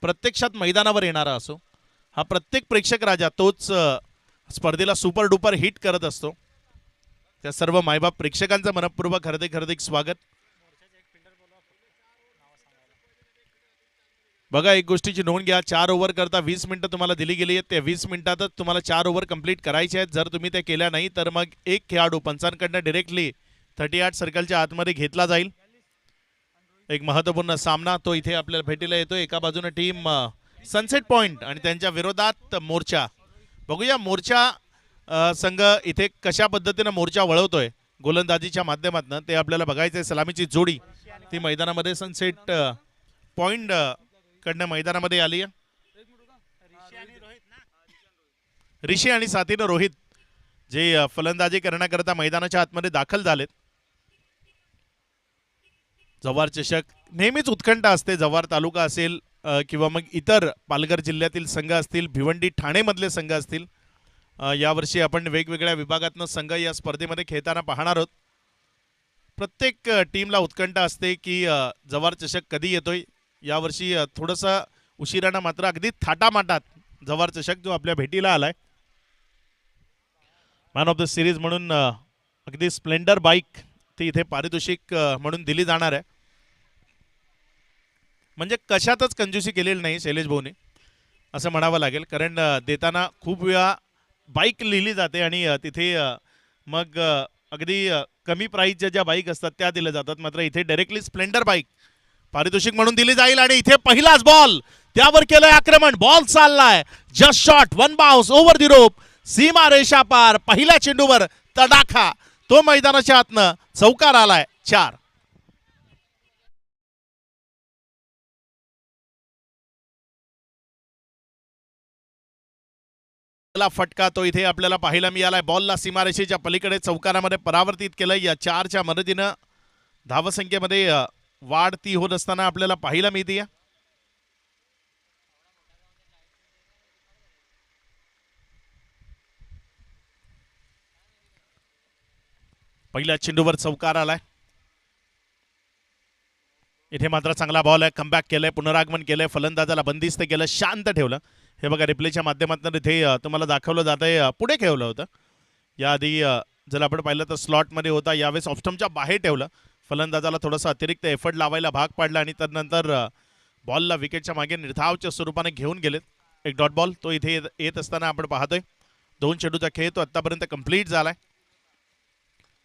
प्रत्यक्षात मैदानावर येणारा असो, हा प्रत्येक प्रेक्षक राजा तोच स्पर्धेला सुपर डुपर हिट करत असतो। त्या सर्व मायबाप प्रेक्षकांचं मनपूर्वक हार्दिक स्वागत। बघा, एक गोष्टीची नोंद घ्या, 4 ओव्हर करता 20 मिनिटं तुम्हाला दिली गेली आहेत। त्या 20 मिनिटातच तुम्हाला 4 ओव्हर कंप्लीट करायचे आहेत। जर तुम्ही ते केल्या नाही तर मग एक खेळाडू पंचांकडनं डायरेक्टली 38 सर्कलच्या आतमध्ये घेतला जाईल। एक महत्त्वपूर्ण सामना तो इथे आपल्याला भेटीला येतो। एका बाजूने टीम सनसेट पॉइंट आणि त्यांच्या विरोधात मोर्चा। बघूया मोर्चा संघ इथे कशा पद्धतीने मोर्चा वळवतोय गोलंदाजीच्या माध्यमातून, ते आपल्याला बघायचंय। सलामीची जोडी ती मैदानामध्ये सनसेट पॉइंट कडनं मैदानामध्ये आली आहे। ऋषी आणि साथीनं रोहित जे फलंदाजी करण्याकरता मैदानाच्या आतमध्ये दाखल झालेत। जव्हार चषक नेहमीच उत्कंठ असते। जव्हार तालुका असेल किंवा मग इतर पालघर जिल्ह्यातील संघ असतील, भिवंडी ठाणे मधले संघ असतील, यावर्षी आपण वेगवेगळ्या विभागातून संघ या स्पर्धेमध्ये खेळताना पाहणार आहोत। प्रत्येक टीमला उत्कंठ असते की जव्हार चषक कधी येतोय। यावर्षी थोडंसं उशिरानं मात्र अगदी थाटामाटात जव्हार चषक जो आपल्या भेटीला आलाय। मॅन ऑफ द सिरीज म्हणून अगदी स्प्लेंडर बाईक ती इथे पारितोषिक म्हणून दिली जाणार आहे। म्हणजे कशातच कंजूसी केलेली नाही शैलेश भाऊने असं म्हणावं लागेल, कारण देताना खूप वेळा बाईक लिहिली जाते आणि तिथे मग अगदी कमी प्राईसच्या ज्या बाईक असतात त्या दिल्या जातात, मात्र इथे डायरेक्टली स्प्लेंडर बाईक पारितोषिक म्हणून दिली जाईल। आणि इथे पहिलाच बॉल त्यावर केलंय आक्रमण, बॉल चाललाय, just shot, one bounce over the rope, सीमा रेषा पार, पहिल्या चेंडूवर तडाखा, तो मैदानाच्या आतनं चौकार आलाय, 4। फटका तो इथे आपल्याला पाहायला मिळालाय। बॉलला सीमारेषेच्या पलीकडे चौकारामध्ये परावर्तित केलंय। या 4च्या मदतीनं धावसंख्येमध्ये वाढ ती होत असताना आपल्याला पाहायला मिळते। पहिल्या चेंडूवर चौकार आलाय। इथे मात्र चांगला बॉल आहे, कमबॅक केलंय, पुनरागमन केलंय, फलंदाजाला बंदिस्त केलं, शांत ठेवलं। हे बघा रिप्लेच्या माध्यमातून इथे तुम्हाला दाखवलं जात आहे, पुढे ठेवलं होतं। याआधी जर आपण पाहिलं तर स्लॉटमध्ये होता, यावेळेस ऑफस्टम्पच्या बाहेर ठेवलं, फलंदाजाला थोडासा अतिरिक्त एफर्ट लावायला भाग पाडला आणि त्यानंतर बॉलला विकेटच्या मागे निर्धावच्या स्वरूपाने घेऊन गेलेत। एक डॉट बॉल तो इथे येत असताना आपण पाहतोय। 2 चेंडूचा खेळ तो आतापर्यंत कंप्लीट झालाय।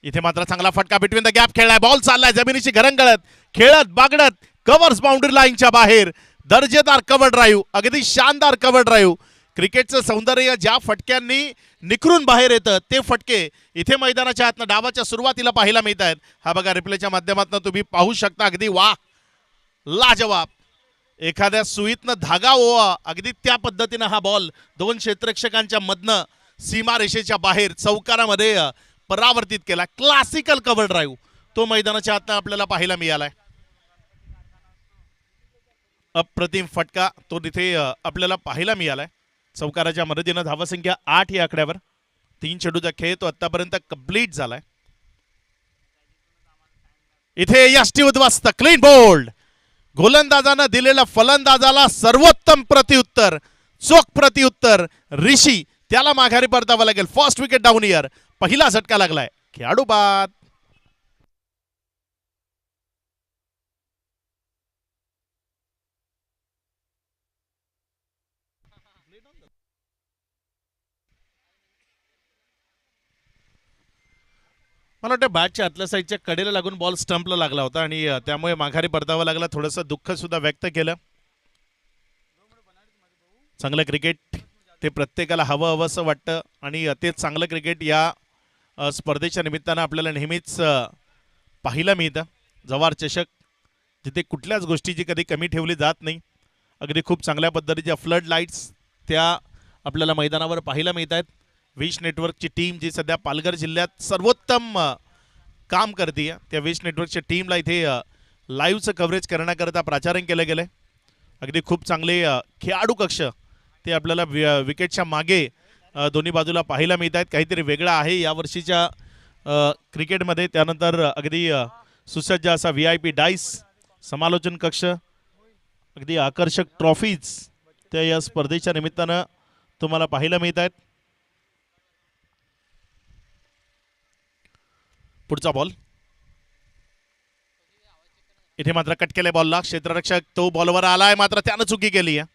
इथे मात्र चांगला फटका बिटवीन द गॅप खेळलाय, बॉल चाललाय जमिनीची घरंगळत, खेळत बागडत, कव्हर्स बाउंड्री लाईनच्या बाहेर, दर्जेदार कव्हर ड्राईव्ह, अगदी शानदार कव्हर ड्राईव्ह। क्रिकेटचं सौंदर्य ज्या फटक्यांनी निखरून बाहेर येतं ते फटके इथे मैदानाच्या आतनं डावाच्या सुरुवातीला पाहायला मिळत आहेत। हा बघा रिप्लेच्या माध्यमातून तुम्ही पाहू शकता, अगदी वा, लाजवाब, एखाद्या सुईतनं धागा ओवा, अगदी त्या पद्धतीनं हा बॉल 2 क्षेत्ररक्षकांच्या मधनं सीमा रेषेच्या बाहेर चौकारामध्ये परावर्तित केला। क्लासिकल कव्हर ड्राईव्ह तो मैदानाच्या आतनं आपल्याला पाहायला मिळालाय। अप्रतिम फटका तो तिथे आपल्याला पाहायला मिळालाय। चौकाराच्या मदतीनं धावसंख्या 8 या आकड्यावर। 3 चेंडूचा खेळ तो आतापर्यंत कंप्लीट झालाय। इथे यष्टी उद्ध्वस्त, क्लीन बोल्ड, गोलंदाजानं दिलेलं फलंदाजाला सर्वोत्तम प्रत्युत्तर, चोख प्रत्युत्तर, ऋषी त्याला माघारी परतावं लागेल। फर्स्ट विकेट डाऊन इयर, पहिला झटका लागलाय, खेळाडू बाद। मला वाटतं बॅटच्या आतल्या साईडच्या कडेला लागून बॉल स्टंपला लागला होता आणि त्यामुळे माघारी परतावं लागला। थोडंसं दुःख सुद्धा व्यक्त केलं। चांगलं क्रिकेट ते प्रत्येकाला हवंसं वाटतं आणि ते चांगलं क्रिकेट या स्पर्धेच्या निमित्तानं आपल्याला नेहमीच पाहायला मिळतं। जव्हार चषक जिथे कुठल्याच गोष्टीची कधी कमी ठेवली जात नाही, अगदी खूप चांगल्या पद्धतीच्या फ्लड लाईट्स त्या आपल्याला मैदानावर पाहायला मिळत आहेत। विश नेटवर्कची टीम जी सध्या पालघर जिल्ह्यात सर्वोत्तम काम करते, त्या विश नेटवर्कच्या टीमला इथे लाईव्हचं कव्हरेज करण्याकरता प्राचारण केलं गेलं। अगदी खूप चांगले खेळाडू कक्ष ते आपल्याला विकेटच्या मागे दोन्ही बाजूला पाहायला मिळत आहेत। काहीतरी वेगळं आहे यावर्षीच्या क्रिकेटमध्ये। त्यानंतर अगदी सुसज्ज असा VIP डाईस समालोचन कक्ष, अगदी आकर्षक ट्रॉफीज त्या या स्पर्धेच्या निमित्तानं तुम्हाला पाहायला मिळत आहेत. पुढचा बॉल इथे मात्र कट केले बॉलला. क्षेत्ररक्षक तो बॉलवर आलाय मात्र त्यानं चुकी केली आहे.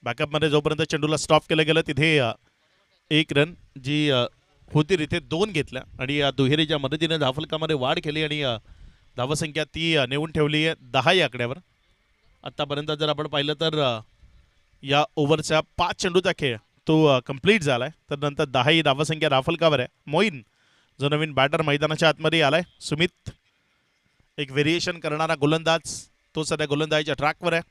बॅकअपमध्ये जोपर्यंत चेंडूला स्टॉप केलं गेलं तिथे एक रन जी होती तिथे 2 घेतल्या आणि या दुहेरीच्या मदतीने धावफलकामध्ये वाढ केली आणि धावसंख्या ती नेऊन ठेवली आहे 10 या आकड्यावर. आतापर्यंत जर आपण पाहिलं तर या ओव्हरच्या 5 चेंडूचा खेळ तो कंप्लीट झालाय. तर नंतर 10 ही धावसंख्या धावफलकावर आहे. मोईन जो नवीन बॅटर मैदानाच्या आतमध्ये आलाय. सुमित एक व्हेरिएशन करणारा गोलंदाज तो सध्या गोलंदाजीच्या ट्रॅकवर आहे.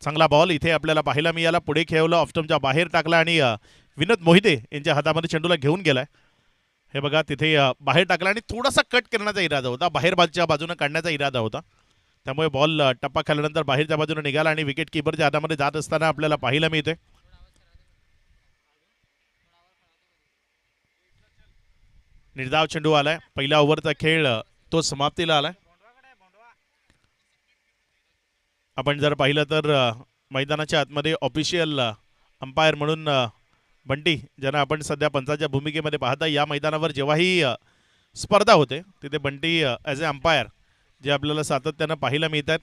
चांगला बॉल इथे आपल्याला पाहायला मिळाला. पुढे खेळवलं ऑफस्टंपच्या बाहेर टाकला आणि विनोद मोहिते यांच्या हातामध्ये चेंडूला घेऊन गेलाय. हे बघा तिथे बाहेर टाकला आणि थोडासा कट करण्याचा इरादा होता. बाहेर बाजूच्या बाजूने काढण्याचा इरादा होता. त्यामुळे बॉल टप्पा खाल्यानंतर बाहेरच्या बाजूने निघाला आणि विकेट किपरच्या हातामध्ये जात असताना आपल्याला पाहायला मिळते. निर्धाव चेंडू आलाय. पहिल्या ओव्हरचा खेळ तो समाप्तीला आलाय. आपण जर पाहिलं तर मैदानाच्या आतमध्ये ऑफिशियल अंपायर म्हणून बंटी ज्यांना आपण सध्या पंचाच्या भूमिकेमध्ये पाहता या मैदानावर जेव्हाही स्पर्धा होते तिथे बंटी ॲज अ अंपायर जे आपल्याला सातत्यानं पाहायला मिळतात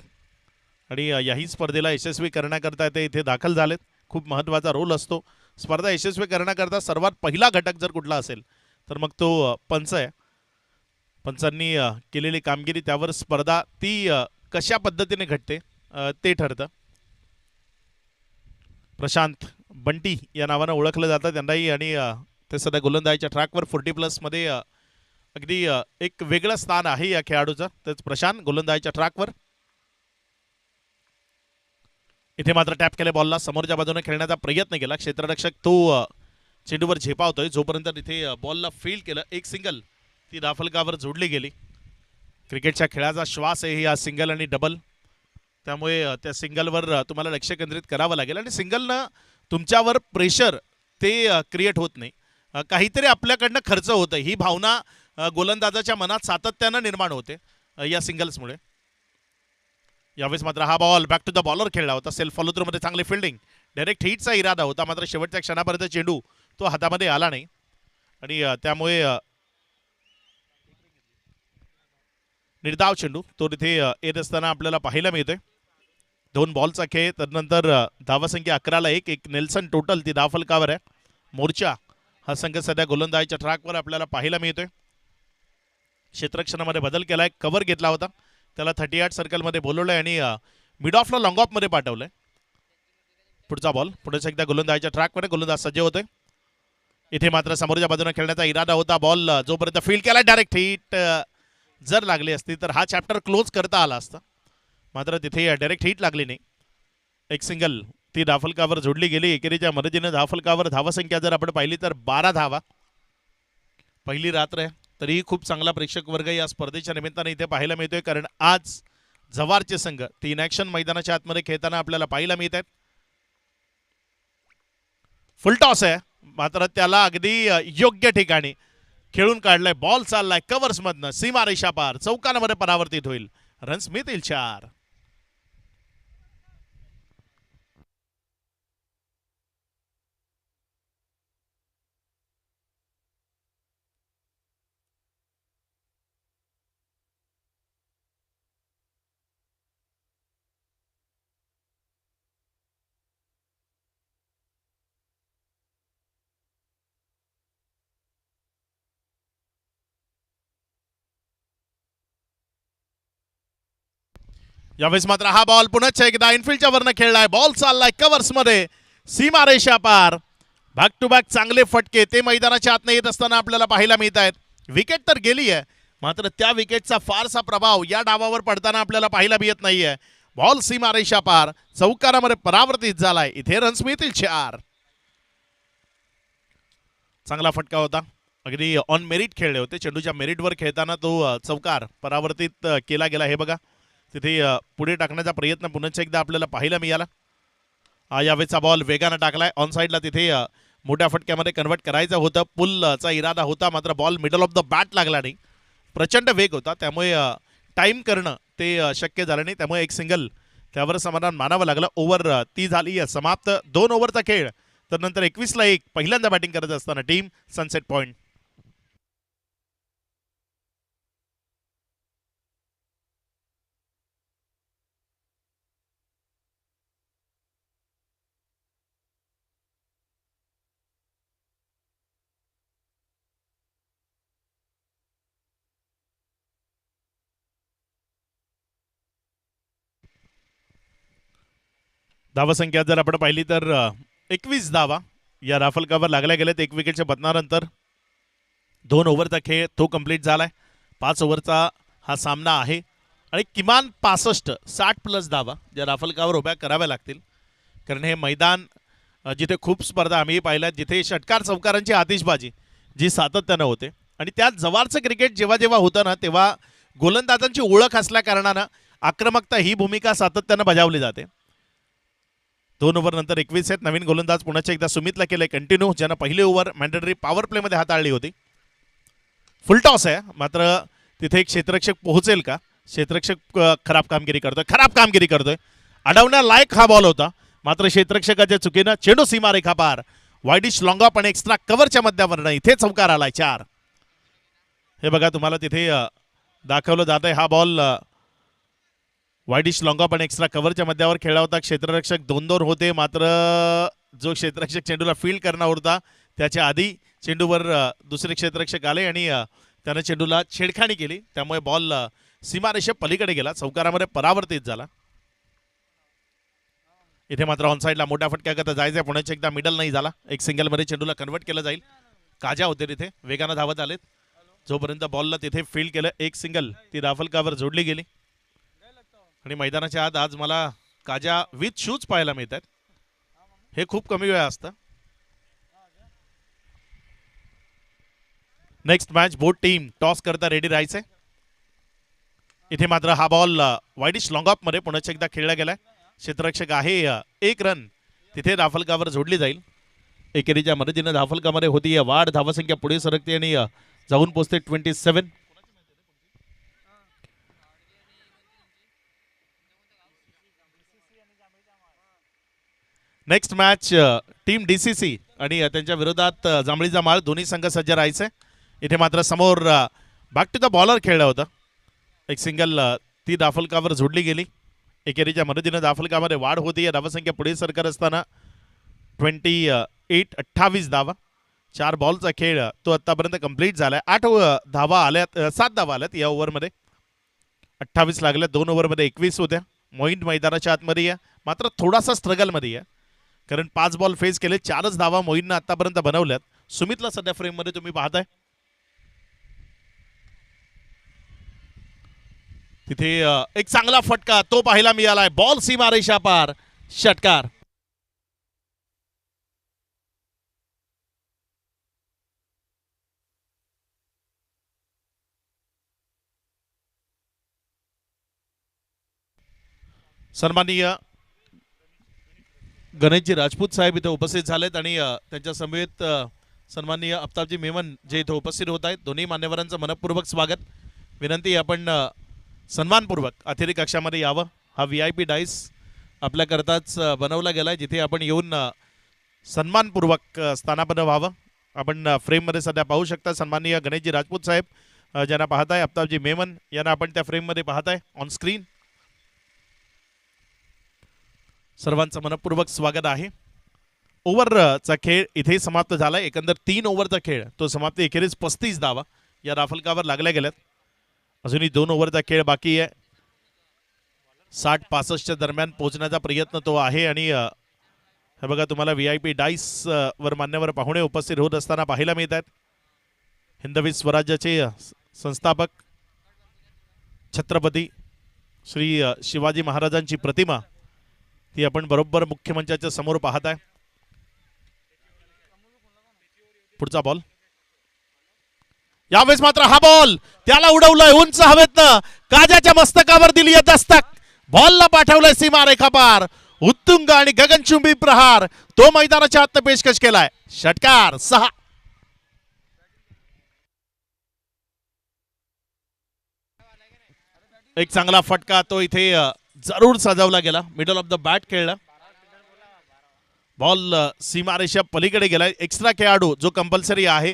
आणि याही स्पर्धेला यशस्वी करण्याकरता ते इथे दाखल झालेत. खूप महत्त्वाचा रोल असतो. स्पर्धा यशस्वी करण्याकरता सर्वात पहिला घटक जर कुठला असेल तर मग तो पंच आहे. पंचांनी केलेली कामगिरी त्यावर स्पर्धा ती कशा पद्धतीने घडते ते ठरतं. प्रशांत बंटी या नावानं ओळखलं जातं त्यांनाही आणि ते सध्या गोलंदाजीच्या ट्रॅकवर 40+ मध्ये अगदी एक वेगळं स्थान आहे या खेळाडूचं. तेच प्रशांत गोलंदाजीच्या ट्रॅकवर. इथे मात्र टॅप केले बॉलला. समोरच्या बाजूने खेळण्याचा प्रयत्न केला. क्षेत्ररक्षक तो चेंडूवर झेपावतोय. जोपर्यंत तिथे बॉलला फील्ड केलं एक सिंगल ती धावफलकावर जोडली गेली. क्रिकेटच्या खेळाचा श्वास आहे हा सिंगल आणि डबल. त्यामुळे त्या सिंगलवर तुम्हाला लक्ष केंद्रित करावं लागेल आणि सिंगलनं तुमच्यावर प्रेशर ते क्रिएट होत नाही. काहीतरी आपल्याकडनं खर्च होतं ही भावना गोलंदाजाच्या मनात सातत्यानं निर्माण होते या सिंगल्समुळे. यावेळेस मात्र हा ball back to the bowler खेळला होता. सेल्फ फॉलो थ्रू मध्ये चांगली फिल्डिंग. डायरेक्ट हिटचा इरादा होता मात्र शेवटच्या क्षणापर्यंत चेंडू तो हातामध्ये आला नाही आणि त्यामुळे निर्धाव चेंडू तो तिथे येत असताना आपल्याला पाहायला मिळतोय. 2 बॉलचा खेळ. तदनंतर धावसंख्या 11ला 1. एक नेल्सन टोटल ती धावफलकावर आहे. मोर्चा हा संघ सध्या गोलंदाजीच्या ट्रॅकवर आपल्याला पाहायला मिळतोय. क्षेत्ररक्षणामध्ये बदल केलाय. कव्हर घेतला होता त्याला 38 सर्कलमध्ये बोलवलंय आणि मिड ऑफला लॉंग ऑफमध्ये पाठवलंय. पुढचा बॉल पुढेच एकदा गोलंदाजीच्या ट्रॅकवर गोलंदाज सज्ज होतोय. इथे मात्र समोरच्या बाजूने खेळण्याचा इरादा होता. बॉल जोपर्यंत फील्ड केला डायरेक्ट हिट जर लागली असती तर हा चॅप्टर क्लोज करता आला असता मात्र तिथे डायरेक्ट हिट लागली नाही. एक सिंगल ती धावफलकावर जोडली गेली. एकेरीच्या मदतीने धावफलकावर धावसंख्या जर आपण पाहिली तर 12 धावा. पहिली रात्र आहे तरीही खूप चांगला प्रेक्षक वर्ग या स्पर्धेच्या निमित्ताने इथे पाहायला मिळतोय कारण आज जव्हारचे संघ 3 ॲक्शन मैदानाच्या आतमध्ये खेळताना आपल्याला पाहायला मिळत आहेत. फुल टॉस आहे मात्र त्याला अगदी योग्य ठिकाणी खेळून काढलाय. बॉल चाललाय कव्हर्स मधनं सीमा रेषा पार. चौकांमध्ये परावर्तित होईल. रन्स मिळतील 4. यावेळेस मात्र हा बॉल पुन्हा एकदा इनफिल्डच्या वरनं खेळलाय. बॉल चाललाय कव्हर्स मध्ये सीमा रेषा पार. बॅक टू बॅक चांगले फटके ते मैदानाच्या आतनं येत असताना आपल्याला पाहायला मिळत आहेत. विकेट तर गेली आहे मात्र त्या विकेटचा फारसा प्रभाव या डावावर पडताना आपल्याला पाहायला मिळत नाहीये. बॉल सीमा रेषा पार चौकारामध्ये परावर्तित झालाय. इथे रन्स मिळतील 4. चांगला फटका होता. अगदी ऑन मेरिट खेळले होते. चेंडूच्या मेरिटवर खेळताना तो चौकार परावर्तित केला गेला. हे बघा तिथे पुढे टाकण्याचा प्रयत्न पुन्हा एकदा आपल्याला पाहायला मिळाला. यावेळेचा बॉल वेगानं टाकलाय ऑन साईडला. तिथे मोठ्या फटक्यामध्ये कन्वर्ट करायचं होतं. पुलचा इरादा होता मात्र ball middle of the bat लागला नाही. प्रचंड वेग होता त्यामुळे टाईम करणं ते शक्य झालं नाही. त्यामुळे एक सिंगल त्यावर समाधान मानावं लागलं. ओव्हर ती झाली समाप्त. 2 ओव्हरचा खेळ. तर नंतर 21ला 1 पहिल्यांदा बॅटिंग करत असताना टीम सनसेट पॉइंट. धावसंख्या जर आपण पाहिली तर 21 धावा या राफल कावर लागल्या गेल्यात. 1 विकेटच्या पतनानंतर 2 ओव्हरचा खेळ तो कंप्लीट झालाय. 5 ओव्हरचा हा सामना आहे आणि किमान 60+ धावा या राफल कावर उभ्या कराव्या लागतील. कारण हे मैदान जिथे खूप स्पर्धा आम्ही पाहिल्यात, जिथे षटकार चौकारांची आतिषबाजी जी सातत्यानं होते आणि त्यात जवळचं क्रिकेट जेव्हा जेव्हा होतं ना, तेव्हा गोलंदाजांची ओळख असल्या कारणानं आक्रमकता ही भूमिका सातत्यानं बजावली जाते. 2 ओव्हर नंतर 21 आहेत. नवीन गोलंदाज पुन्हा एकदा सुमितला केलंय कंटिन्यू, ज्यानं पहिली ओव्हर मॅन्डेटरी पॉवर प्लेमध्ये हाताळली होती. फुल टॉस आहे, मात्र तिथे एक क्षेत्ररक्षक पोहोचेल का? क्षेत्ररक्षक खराब कामगिरी करतोय. अडवण्यालायक हा बॉल होता, मात्र क्षेत्ररक्षकाच्या चुकीनं चेंडू सीमारेखा पार. वाईडिश लॉंग ऑफ आणि एक्स्ट्रा कव्हरच्या मध्यावरनं इथे चौकार आलाय 4. हे बघा तुम्हाला तिथे दाखवलं जात आहे. हा बॉल वाईडिश लॉंग ऑफ आणि एक्स्ट्रा कव्हरच्या मध्यावर खेळला होता. क्षेत्ररक्षक 2-2 होते, मात्र जो क्षेत्ररक्षक चेंडूला फील्ड करणार होता त्याच्या आधी चेंडूवर दुसरे क्षेत्ररक्षक आले आणि त्याने चेंडूला छेडखाणी केली. त्यामुळे बॉल सीमारेषे पलीकडे गेला, चौकारामध्ये परावर्तित झाला. इथे मात्र ऑनसाईडला मोठ्या फटक्याकरता जायचं. पुण्याच्या एकदा मिडल नाही झाला. एक सिंगलमध्ये चेंडूला कन्वर्ट केलं जाईल. काजा होते तिथे वेगानं धावत आलेत. जोपर्यंत बॉलला तिथे फील्ड केलं, एक सिंगल ती राफल कावर जोडली गेली. आणि मैदानाच्या आत आज मला काजा विथ शूज पाहायला मिळतात. हे खूप कमी वेळा असतं. Next match both team toss करता रेडी राहायचंय. इथे मात्र हा बॉल वाईडिश लॉंग ऑफ मध्ये पुन्हा एकदा खेळला गेलाय. क्षेत्ररक्षक आहे 1 रन तिथे धाफलकावर जोडली जाईल. एकेरीच्या मदतीने धाफलकामध्ये होती वाढ. धावसंख्या पुढे सरकते आणि जाऊन पोहोचते 27. नेक्स्ट मॅच टीम DCC आणि त्यांच्या विरोधात जांभळीचा माळ. दोन्ही संघ सज्ज राहायचे. इथे मात्र समोर बॅक टू द बॉलर खेळला होता. एक सिंगल ती दाफलकावर जोडली गेली. एकेरीच्या मदतीने दाफलकामध्ये वाढ होती. धावसंख्या पुढे सरकत असताना 28 धावा. 4 बॉलचा खेळ तो आतापर्यंत कंप्लीट झालाय. 8 धावा आल्यात, 7 धावा आल्यात या ओव्हरमध्ये. 28 लागल्या. 2 ओव्हरमध्ये 21 होत्या. मोईन मैदानाच्या आतमध्ये आहे, मात्र थोडासा स्ट्रगलमध्ये आहे, कारण 5 बॉल फेस केले. 4च धावा मोईननं आतापर्यंत बनवल्यात. सुमितला सध्या फ्रेममध्ये तुम्ही पाहताय. तिथे एक चांगला फटका तो पाहायला मिळालाय. बॉल सीमारेषा पार, षटकार. सन्माननीय गणेशजी राजपूत साहेब इथे उपस्थित झालेत आणि त्यांच्या समवेत सन्माननीय अफ्ताबजी मेमन जे इथे उपस्थित होत आहेत. दोन्ही मान्यवरांचं मनपूर्वक स्वागत. विनंती आपण सन्मानपूर्वक अतिथी कक्षामध्ये यावं. हा VIP डाईस आपल्याकरताच बनवला गेला आहे, जिथे आपण येऊन सन्मानपूर्वक स्थानापन्न व्हावं. आपण फ्रेममध्ये सध्या पाहू शकता सन्माननीय गणेशजी राजपूत साहेब ज्यांना पाहताय, अफ्ताबजी मेमन यांना आपण त्या फ्रेममध्ये पाहताय ऑन स्क्रीन. सर्वांचं मनपूर्वक स्वागत आहे. ओव्हरचा खेळ इथे समाप्त झाला. एकंदर 3 ओव्हरचा खेळ तो समाप्त. एखेरीस 35 धावा या राफलकावर लागल्या गेल्यात. अजूनही 2 ओव्हरचा खेळ बाकी आहे. 60-65च्या दरम्यान पोहोचण्याचा प्रयत्न तो आहे. आणि हे बघा तुम्हाला VIP डाईस वर मान्यवर पाहुणे उपस्थित होत असताना पाहायला मिळत आहेत. हिंदवी स्वराज्याचे संस्थापक छत्रपती श्री शिवाजी महाराजांची प्रतिमा ती आपण बरोबर मुख्यमंचाच्या समोर पाहताय. पुढचा बॉल. यावेळेस मात्र हा बॉल त्याला उडवलाय उंच हवेतनं. काजाच्या मस्तकावर दिली दस्तक. बॉलला पाठवलंय सीमारेखा पार. उत्तुंग आणि गगनचुंबी प्रहार तो मैदानाच्या आत पेशकश केलाय. षटकार 6. एक चांगला फटका तो इथे जरूर सजवला गेला, मिडल ऑफ द बॅट खेळला, बॉल सीमारेषा पलीकडे गेलाय. एक्स्ट्रा खेळाडू जो कंपल्सरी आहे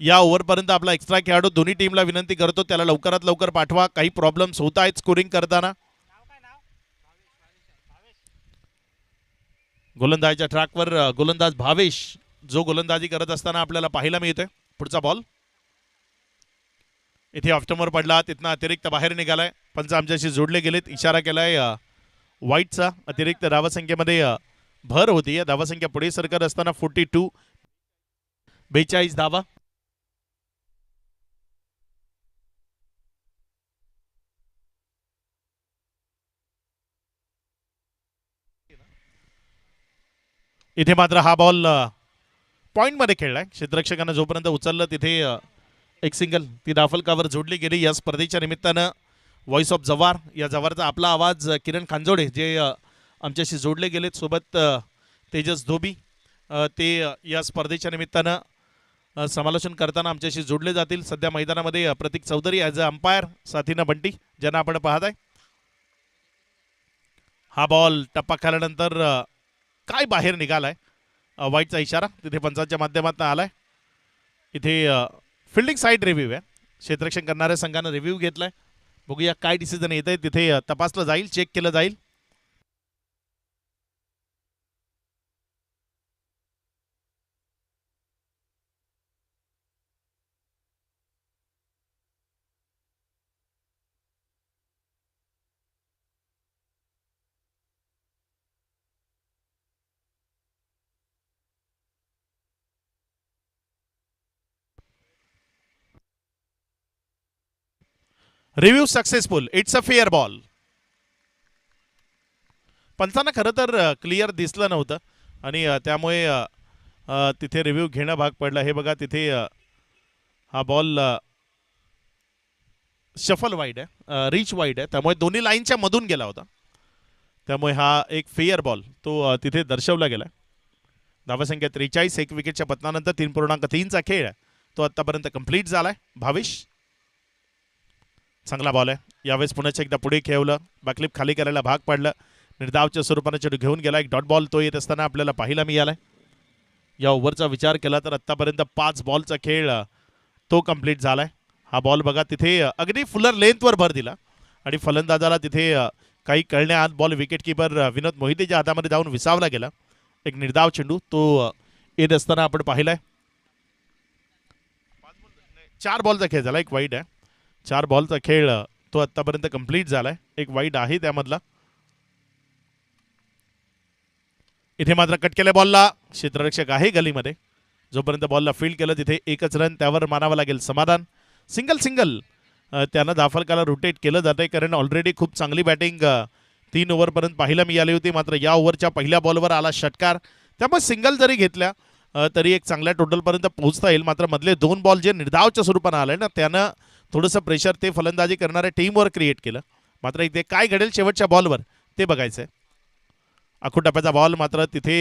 या ओव्हरपर्यंत, आपला एक्स्ट्रा खेळाडू दोन्ही टीमला विनंती करतो त्याला लवकरात लवकर पाठवा. काही प्रॉब्लेम्स होत आहेत स्कोरिंग करताना. गोलंदाजीच्या ट्रॅकवर गोलंदाज भावेश जो गोलंदाजी करत असताना आपल्याला पाहायला मिळतोय. पुढचा बॉल इथे ऑफ्टमर पडला, तिथनं अतिरिक्त बाहेर निघालाय. पंच आमच्याशी जोडले गेलेत, इशारा केलाय वाईटचा. अतिरिक्त धावसंख्येमध्ये भर होती. धावसंख्या पुढे सरकत असताना 42 42 धावा. इथे मात्र हा बॉल पॉइंट मध्ये खेळलाय. क्षेत्ररक्षकांना जोपर्यंत उचललं तिथे एक सिंगल ती दाफलकावर जोडली गेली. या स्पर्धेच्या निमित्तानं व्हॉइस ऑफ जवार या जवारचा आपला आवाज किरण खांजोडे जे आमच्याशी जोडले गेलेत, सोबत तेजस धोबी ते या स्पर्धेच्या निमित्तानं समालोचन करताना आमच्याशी जोडले जातील. सध्या मैदानामध्ये प्रतीक चौधरी ॲज अ अंपायर, साथीनं बंटी ज्यांना आपण पाहत आहे. हा बॉल टप्पा खाल्यानंतर काय बाहेर निघालाय, वाईटचा इशारा तिथे पंचांच्या माध्यमातून आलाय. इथे फिल्डिंग साईड रिव्ह्यू आहे, क्षेत्ररक्षण करणाऱ्या संघानं रिव्ह्यू घेतलाय. बघूया काय डिसिजन येत आहे, तिथे तपासलं जाईल, चेक केलं जाईल. Review successful, it's a fair ball. पंचांना खरं तर क्लिअर दिसलं नव्हतं आणि त्यामुळे तिथे रिव्ह्यू घेणं भाग पडलं. हे बघा तिथे हा बॉल शफल वाईड आहे, रिच वाईड आहे, त्यामुळे दोन्ही लाईनच्या मधून गेला होता. त्यामुळे हा एक फेअर बॉल तो तिथे दर्शवला गेला. धावसंख्या 43, एक विकेटच्या पतनानंतर 3.3चा खेळ तो आतापर्यंत कंप्लीट झालाय. भावेश चांगला बॉल आहे, यावेळेस पुन्हा एकदा पुढे खेळवलं, बॅकलिप खाली करायला भाग पडलं, निर्धावच्या स्वरूपाने चेंडू घेऊन गेला. एक डॉट बॉल तो येत असताना आपल्याला पाहायला मिळालाय. या ओव्हरचा विचार केला तर आतापर्यंत 5 बॉलचा खेळ तो कंप्लीट झालाय. हा बॉल बघा तिथे अगदी फुलर लेंथवर भर दिला आणि फलंदाजाला तिथे काही कळण्याआत बॉल विकेट किपर विनोद मोहितेच्या हातामध्ये जाऊन विसावला गेला. एक निर्धाव चेंडू तो येत असताना आपण पाहिलाय. 4 बॉलचा खेळ झाला, एक वाईट आहे. 4 बॉलचा खेळ तो आतापर्यंत कंप्लीट झालाय, एक वाईट आहे त्यामधला. इथे मात्र कट केल्या बॉलला क्षेत्ररक्षक आहे गलीमध्ये, जोपर्यंत बॉलला फील्ड केलं तिथे एकच रन त्यावर मानावं लागेल समाधान. सिंगल सिंगल त्यानं दाफलकाला रोटेट केलं जातंय, कारण ऑलरेडी खूप चांगली बॅटिंग 3 ओव्हरपर्यंत पाहायला मिळाली होती. मात्र या ओव्हरच्या पहिल्या बॉलवर आला षटकार, त्यामुळे सिंगल जरी घेतल्या तरी एक चांगल्या टोटलपर्यंत पोहोचता येईल. मात्र मधले 2 बॉल जे निर्धावच्या स्वरूपानं आले ना, त्यानं थोडंसं प्रेशर ते फलंदाजी करणाऱ्या टीमवर क्रिएट केलं. मात्र इथे काय घडेल शेवटच्या बॉलवर ते बघायचं आहे. आखूड टप्प्याचा बॉल मात्र तिथे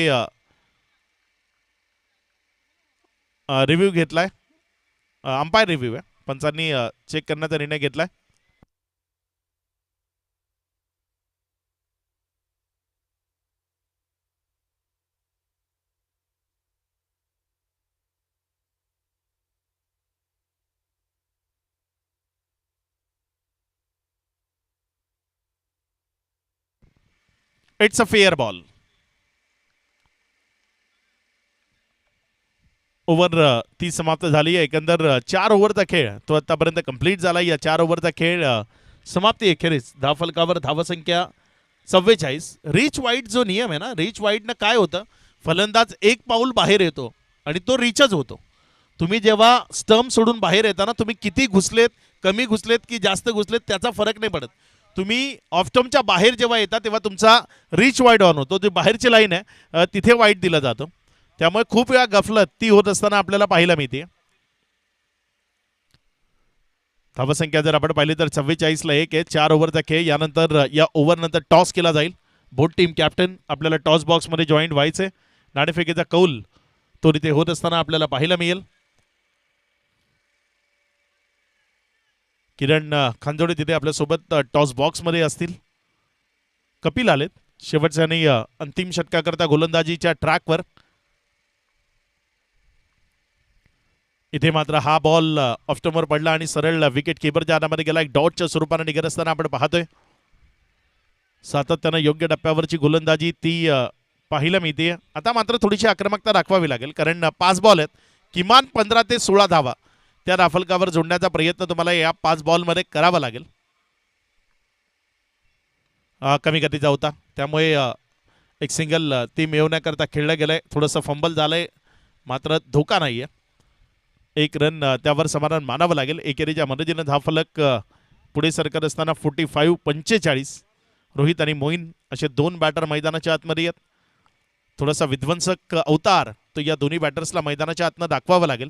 रिव्ह्यू घेतलाय, अंपायर रिव्ह्यू आहे, पंचांनी चेक करण्याचा निर्णय घेतलाय. It's a fair ball. Over ती समाप्त झाली. एकंदर 4 ओव्हरचा खेळ तो आतापर्यंत कंप्लीट झाला. या 4 ओव्हरचा खेळ समाप्ती अखेरीस धावफलकावर धावसंख्या 44. रिच वाईड जो नियम आहे ना, रिच वाईडनं काय होतं, फलंदाज एक पाऊल बाहेर येतो आणि तो रिचच होतो. तुम्ही जेव्हा स्टंप सोडून बाहेर येताना तुम्ही किती घुसलेत, कमी घुसलेत की जास्त घुसलेत त्याचा फरक नाही पडत. तुम्ही ऑफ स्टंपच्या बाहेर जेव्हा येता तेव्हा तुमचा रिच वाईड ऑन होतो, जी बाहेरची लाईन आहे तिथे वाईड दिलं जातं. त्यामुळे खूप वेळा गफलत ती होत असताना आपल्याला पाहायला मिळते. धावसंख्या जर आपण पाहिली तर 44ला 1 आहे. 4 ओव्हरचा खेळ. यानंतर या ओव्हरनंतर टॉस केला जाईल. बोट टीम कॅप्टन आपल्याला टॉस बॉक्समध्ये जॉईंट व्हायचंय. नाणेफेकीचा कौल तो तिथे होत असताना आपल्याला पाहायला मिळेल. किरण खांजोडे तिथे आपल्यासोबत टॉस बॉक्समध्ये असतील. कपिल आलेत शेवटच्या आणि अंतिम षटकाकरता गोलंदाजीच्या ट्रॅकवर. इथे मात्र हा बॉल ऑफ्टमवर पडला आणि सरळ विकेट किपरच्या हातामध्ये गेला. एक डॉटच्या स्वरूपाने निघत असताना आपण पाहतोय सातत्यानं योग्य टप्प्यावरची गोलंदाजी ती पाहायला मिळते. आता मात्र थोडीशी आक्रमकता दाखवावी लागेल कारण 5 बॉल आहेत, किमान 15 ते 16 धावा त्या राफलकावर जोडण्याचा प्रयत्न तुम्हाला या 5 बॉलमध्ये करावा लागेल. कमी गतीचा होता त्यामुळे एक सिंगल ती मिळवण्याकरता खेळलं गेलंय. थोडंसं फंबल झालंय मात्र धोका नाहीये. एक रन त्यावर समाधान मानावं लागेल. एकेरीच्या मदतीनं धावफलक पुढे सरकत असताना 45-45 रोहित आणि मोईन असे 2 बॅटर मैदानाच्या आतमध्ये आहेत. थोडासा विध्वंसक अवतार तो या दोन्ही बॅटर्सला मैदानाच्या आतनं दाखवावं लागेल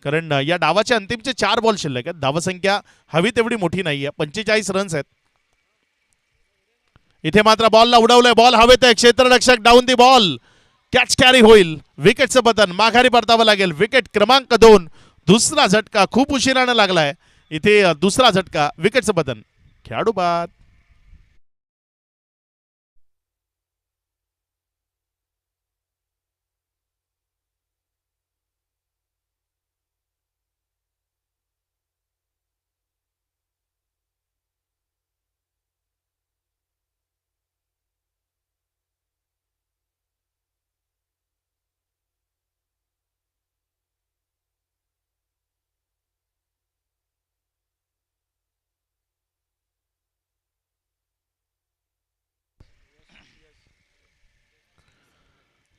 कारण या डावाचे अंतिमचे 4 बॉल शिल्लक आहेत. धावसंख्या हवी तेवढी मोठी नाहीये, 45 रन्स आहेत. इथे मात्र बॉलला उडवलंय, बॉल हवेत आहे, क्षेत्ररक्षक down the ball, catch carry होईल. विकेटचं पतन माघारी परतावं लागेल. विकेट क्रमांक 2, दुसरा झटका खूप उशिरानं लागलाय. इथे दुसरा झटका, विकेटचं पतन, खेळाडू बाद.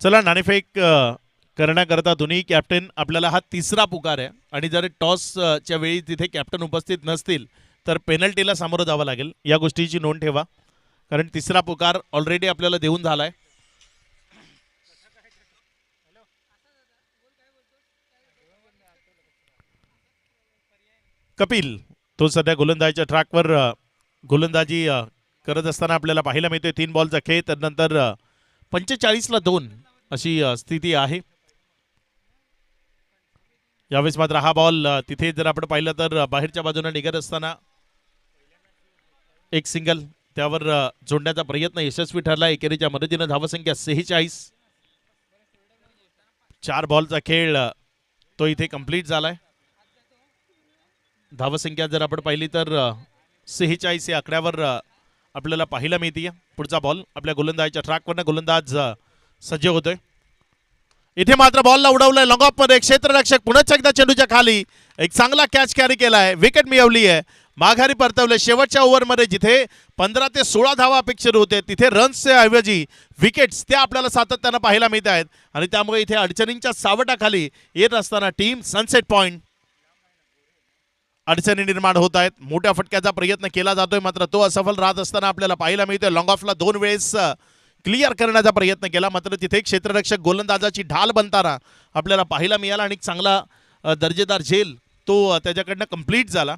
चला नाणेफेक करण्याकरता दोन्ही कॅप्टन, आपल्याला हा तिसरा पुकार आहे आणि जर टॉसच्या वेळी तिथे कॅप्टन उपस्थित नसतील तर पेनल्टीला सामोरं जावं लागेल. या गोष्टीची नोंद ठेवा कारण तिसरा पुकार ऑलरेडी आपल्याला देऊन झालाय. कपिल तो सध्या गोलंदाजीच्या ट्रॅकवर गोलंदाजी करत असताना आपल्याला पाहायला मिळतोय. 3 बॉलचा खेळ, त्यानंतर 45ला 2 अशी स्थिती आहे. यावेळेस मात्र हा बॉल तिथे जर आपण पाहिलं तर बाहेरच्या बाजूने निघत असताना एक सिंगल त्यावर जोडण्याचा प्रयत्न यशस्वी ठरला. एकेरीच्या मदतीनं धावसंख्या 46. 4 बॉलचा खेळ तो इथे कंप्लीट झालाय. धावसंख्या जर आपण पाहिली तर 46 या आकड्यावर आपल्याला पाहायला मिळते. पुढचा बॉल आपल्या गोलंदाजीच्या ट्रॅकवरनं गोलंदाज सज्ज होतोय. इथे मात्र बॉलला उडवलंय लॉंग ऑफ मध्ये. क्षेत्ररक्षक पुन्हा एकदा चेंडूच्या खाली एक चांगला कॅच कॅरी केलाय. विकेट मिळवली आहे, माघारी परतवले. शेवटच्या ओव्हरमध्ये जिथे 15 ते 16 धावा अपेक्षित होते तिथे रन्सच्या ऐवजी विकेट्स त्या आपल्याला सातत्यानं पाहायला मिळत आहेत आणि त्यामुळे इथे अडचणींच्या सावटाखाली येत असताना टीम सनसेट पॉइंट अडचणी निर्माण होत आहेत. मोठ्या फटक्याचा प्रयत्न केला जातोय मात्र तो असफल राहत असताना आपल्याला पाहायला मिळतोय. लॉंग ऑफला 2 वेळेस क्लिअर करण्याचा प्रयत्न केला मात्र तिथे क्षेत्ररक्षक गोलंदाजाची ढाल बनताना आपल्याला पाहायला मिळाला आणि चांगला दर्जेदार झेल तो त्याच्याकडनं कंप्लीट झाला.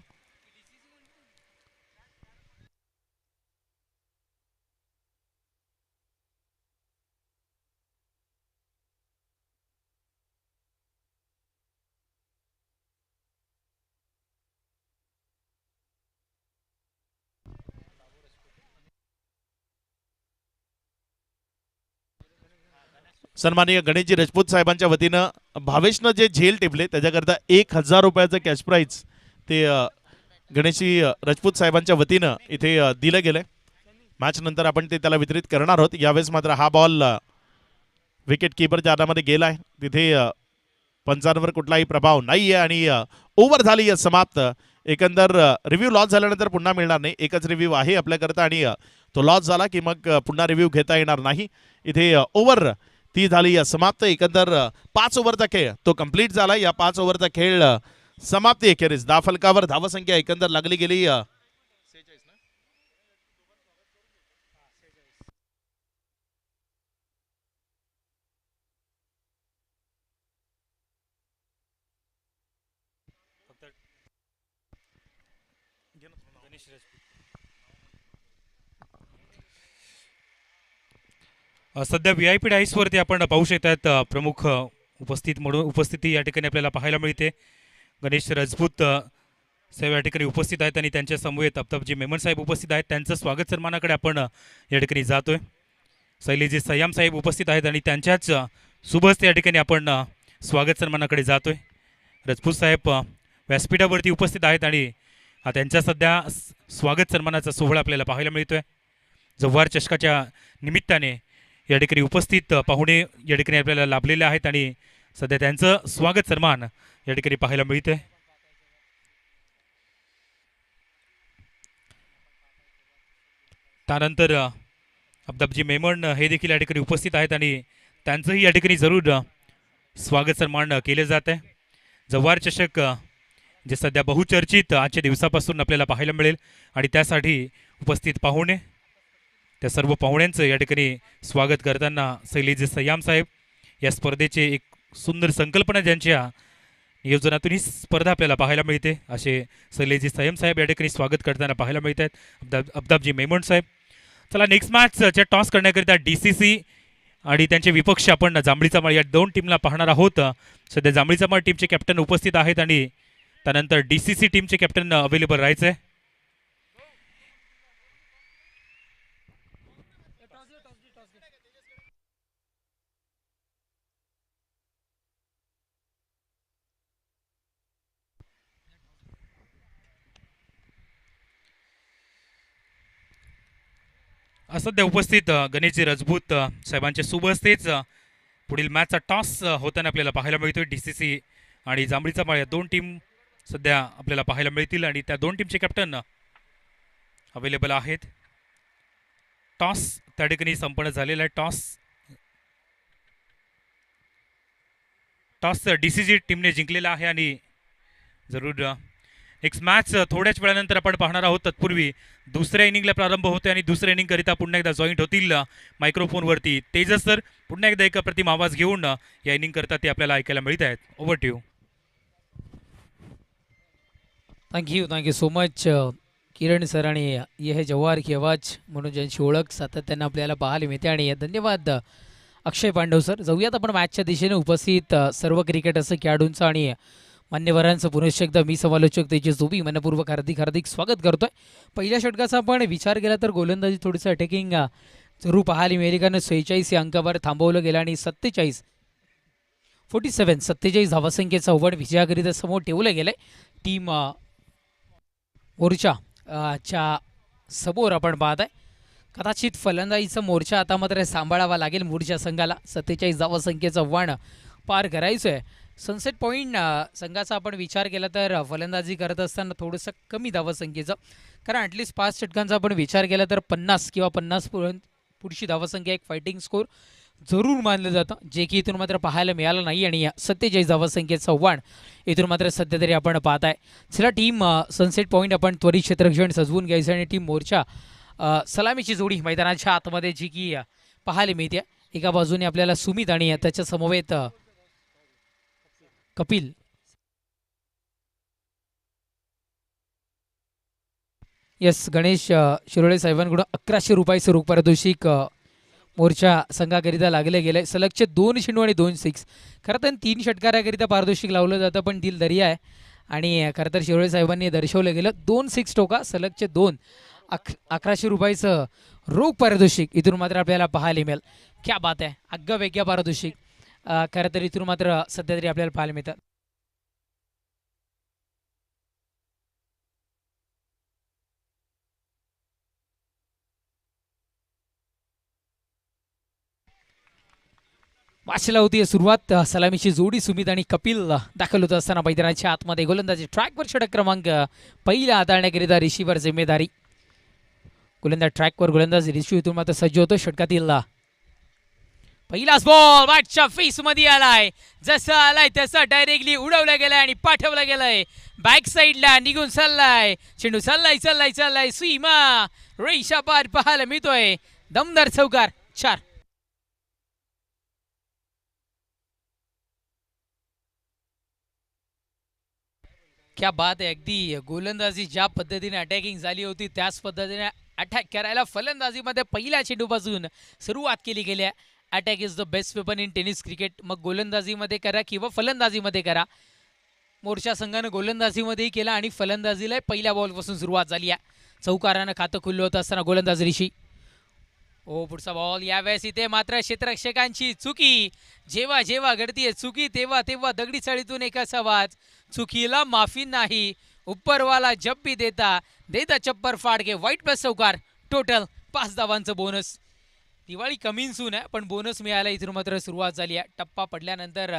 सन्माननीय गणेशजी राजपूत साहेबांच्या वतीनं भावेशनं जे झेल टिपले त्याच्याकरता 1000 रुपयाचं कॅश प्राईज ते गणेशजी राजपूत साहेबांच्या वतीनं इथे दिलं गेलंय. मॅच नंतर आपण ते त्याला वितरित करणार आहोत. यावेळेस मात्र हा बॉल विकेट किपरच्या हातामध्ये गेलाय. तिथे पंचांवर कुठलाही प्रभाव नाहीये आणि ओव्हर झाली समाप्त. एकंदर रिव्ह्यू लॉस झाल्यानंतर पुन्हा मिळणार नाही. एकच रिव्ह्यू आहे आपल्याकरता आणि तो लॉस झाला की मग पुन्हा रिव्ह्यू घेता येणार नाही. इथे ओव्हर ती झाली समाप्त. एकंदर 5 ओव्हरचा खेळ तो कंप्लीट झाला. या 5 ओव्हरचा खेळ समाप्ती अखेरीस धावफलकावर धावसंख्या एकंदर लागली गेली सध्या VIP डाईसवरती आपण पाहू शकतात प्रमुख उपस्थिती या ठिकाणी आपल्याला पाहायला मिळते. गणेश राजपूत साहेब या ठिकाणी उपस्थित आहेत आणि त्यांच्या समवेत अब्ताबजी मेमन साहेब उपस्थित आहेत. त्यांचं स्वागत सन्मानाकडे आपण या ठिकाणी जातोय. शैलेजी सय्याम साहेब उपस्थित आहेत आणि त्यांच्याच शुभ हस्ते या ठिकाणी आपण स्वागत सन्मानाकडे जातोय. राजपूत साहेब व्यासपीठावरती उपस्थित आहेत आणि त्यांचा सध्या स्वागत सन्मानाचा सोहळा आपल्याला पाहायला मिळतोय. जव्हार चषकाच्या निमित्ताने या ठिकाणी उपस्थित पाहुणे या ठिकाणी आपल्याला लाभलेले आहेत आणि सध्या त्यांचं स्वागत सन्मान या ठिकाणी पाहायला मिळतंय. त्यानंतर अब्ताबजी मेमन हे देखील या ठिकाणी उपस्थित आहेत आणि त्यांचंही या ठिकाणी जरूर स्वागत सन्मान केले जात आहे. जव्हार चषक जे सध्या बहुचर्चित आजच्या दिवसापासून आपल्याला पाहायला मिळेल आणि त्यासाठी उपस्थित पाहुणे त्या सर्व पाहुण्यांचं या ठिकाणी स्वागत करताना शैलेजी सय्याम साहेब या स्पर्धेचे एक सुंदर संकल्पना ज्यांच्या नियोजनातून ही स्पर्धा आपल्याला पाहायला मिळते असे शैलेजी सय्याम साहेब या ठिकाणी स्वागत करताना पाहायला मिळत आहेत. अब्ताबजी मेमन साहेब. चला नेक्स्ट मॅचच्या टॉस करण्याकरिता DCC आणि त्यांचे विपक्ष आपण जांभळीचा माळ या दोन टीमला पाहणार आहोत. सध्या जांभळीचा माळ टीमचे कॅप्टन उपस्थित आहेत आणि त्यानंतर DCC टीमचे कॅप्टन अवेलेबल राहायचं आहे. सध्या उपस्थित गणेशजी राजपूत साहेबांच्या शुभ हस्तेच पुढील मॅचचा टॉस होताना आपल्याला पाहायला मिळतोय. DCC आणि जांभळीचा माळ या दोन टीम सध्या आपल्याला पाहायला मिळतील आणि त्या दोन टीमचे कॅप्टन अवेलेबल आहेत. टॉस त्या ठिकाणी संपन्न झालेला आहे. टॉस DCC टीमने जिंकलेला आहे आणि जरूर नेक्स्ट मॅच थोड्याच वेळानंतर आपण पाहणार आहोत. तत्पूर्वी दुसऱ्या इनिंगला प्रारंभ होते आणि दुसऱ्या इनिंग करिता पुन्हा एकदा जॉईंट होतील मायक्रोफोनवरती तेजस सर. पुन्हा एकदा एका प्रतिम आवाज घेऊन या इनिंग करता ते आपल्याला ऐकायला मिळत आहेत. Over to you. Thank you so much Kiran sir. आणि ये है जव्हार की आवाज म्हणून ज्यांची ओळख सातत्यानं आपल्याला पाहायला मिळते आणि धन्यवाद अक्षय पांडव सर. जाऊयात आपण मॅचच्या दिशेने उपस्थित सर्व क्रिकेट असं खेळाडूंचं आणि मान्यवरांचं पुनश्च एकदा मी समालोचक त्याची जोबी मनपूर्वक हार्दिक स्वागत करतोय. पहिल्या षटकाचा आपण विचार केला तर गोलंदाजी थोडीसं अटॅकिंग जरूर पाहायला मिळाली कारण 46 या अंकावर थांबवलं गेलं आणि 47 धावसंख्येचं आव्हान विजयाकरिता समोर ठेवलं गेलंय. टीम मोर्चा च्या समोर आपण पाहत आहे. कदाचित फलंदाजीचा मोर्चा आता मात्र सांभाळावा लागेल मोर्चा संघाला. 47 धावसंख्येचं आव्हान पार करायचं आहे. सनसेट पॉईंट संघाचा आपण विचार केला तर फलंदाजी करत असताना थोडंसं कमी धावसंख्येचं कारण ॲटलिस्ट 5 षटकांचा आपण विचार केला तर 50 किंवा 50 पुढची धावसंख्या एक फायटिंग स्कोर जरूर मानलं जातं जे की इथून मात्र पाहायला मिळालं नाही आणि 47 धावसंख्येचं आव्हान इथून मात्र सध्या तरी आपण पाहत आहे. चला टीम सनसेट पॉईंट आपण त्वरित क्षेत्ररक्षण सजवून घ्यायचं आणि टीम मोर्चा सलामीची जोडी मैदानाच्या आतमध्ये जी की पाहायला मिळते. एका बाजूने आपल्याला सुमित आणि त्याच्या समवेत कपिल. यस गणेश शिरोळे साहेबांकडून 1100 रुपयाचं रोख पारितोषिक मोर्चा संघाकरिता लागले गेले. सलगचे 2 चेंडू आणि 2 सिक्स. खरं तर 3 षटकाराकरिता पारितोषिक लावलं जातं पण दिल दर्या आहे आणि खरं तर शिरोळे साहेबांनी दर्शवलं गेलं 2 सिक्स टोका सलगचे 2 1100 रुपयाचं रोख पारितोषिक इथून मात्र आपल्याला पाहायला मिळेल. क्या बात आहे. अग्ग वेगळ्या पारितोषिक खरं तर इथून मात्र सध्या तरी आपल्याला पाहायला मिळतात. वाचला होती सुरुवात. सलामीची जोडी सुमित आणि कपिल दाखल होत असताना मैदानाच्या आतमध्ये गोलंदाजी ट्रॅकवर षटक क्रमांक पहिला हाताळण्याकरिता रिसीवर जिम्मेदारी. गोलंदाज ट्रॅकवर गोलंदाज रिसीव इथून मात्र सज्ज होतो. षटकातील पहिलाच बॉल बॅटच्या फेस मध्ये आलाय. जसं आलाय तसं डायरेक्टली उडवला गेलाय आणि पाठवला गेलाय बॅक साईडला निघून चाललाय. चेंडू चाललाय सीमा रेषा पार पाहायला मिळतोय. दमदार चौकार 4. क्या बात आहे. अगदी गोलंदाजी ज्या पद्धतीने अटॅकिंग झाली होती त्याच पद्धतीने अटॅक करायला फलंदाजीमध्ये पहिल्या चेंडूपासून सुरुवात केली गेली आहे. Attack is the best weapon in tennis cricket. मग गोलंदाजीमध्ये करा किंवा फलंदाजीमध्ये करा मोर्चा संघानं गोलंदाजीमध्येही केला आणि फलंदाजीला पहिल्या बॉलपासून सुरुवात झाली आहे. चौकारानं खातं खुल्लं होतं असताना गोलंदाज ऋषी. ओ पुढचा बॉल. यावेळेस इथे मात्र क्षेत्ररक्षकांची चुकी. जेव्हा जेव्हा घडतीये चुकी तेव्हा तेव्हा दगडी चाळीतून एकच आवाज, चुकीला माफी नाही. उपरवाला जब भी देता चप्पर फाड़ के वाईट प्लस चौकार. टोटल 5 धावांचं बोनस. दिवाळी कमीन सून आहे पण बोनस मिळाला. इथून मात्र सुरुवात झाली आहे. टप्पा पडल्यानंतर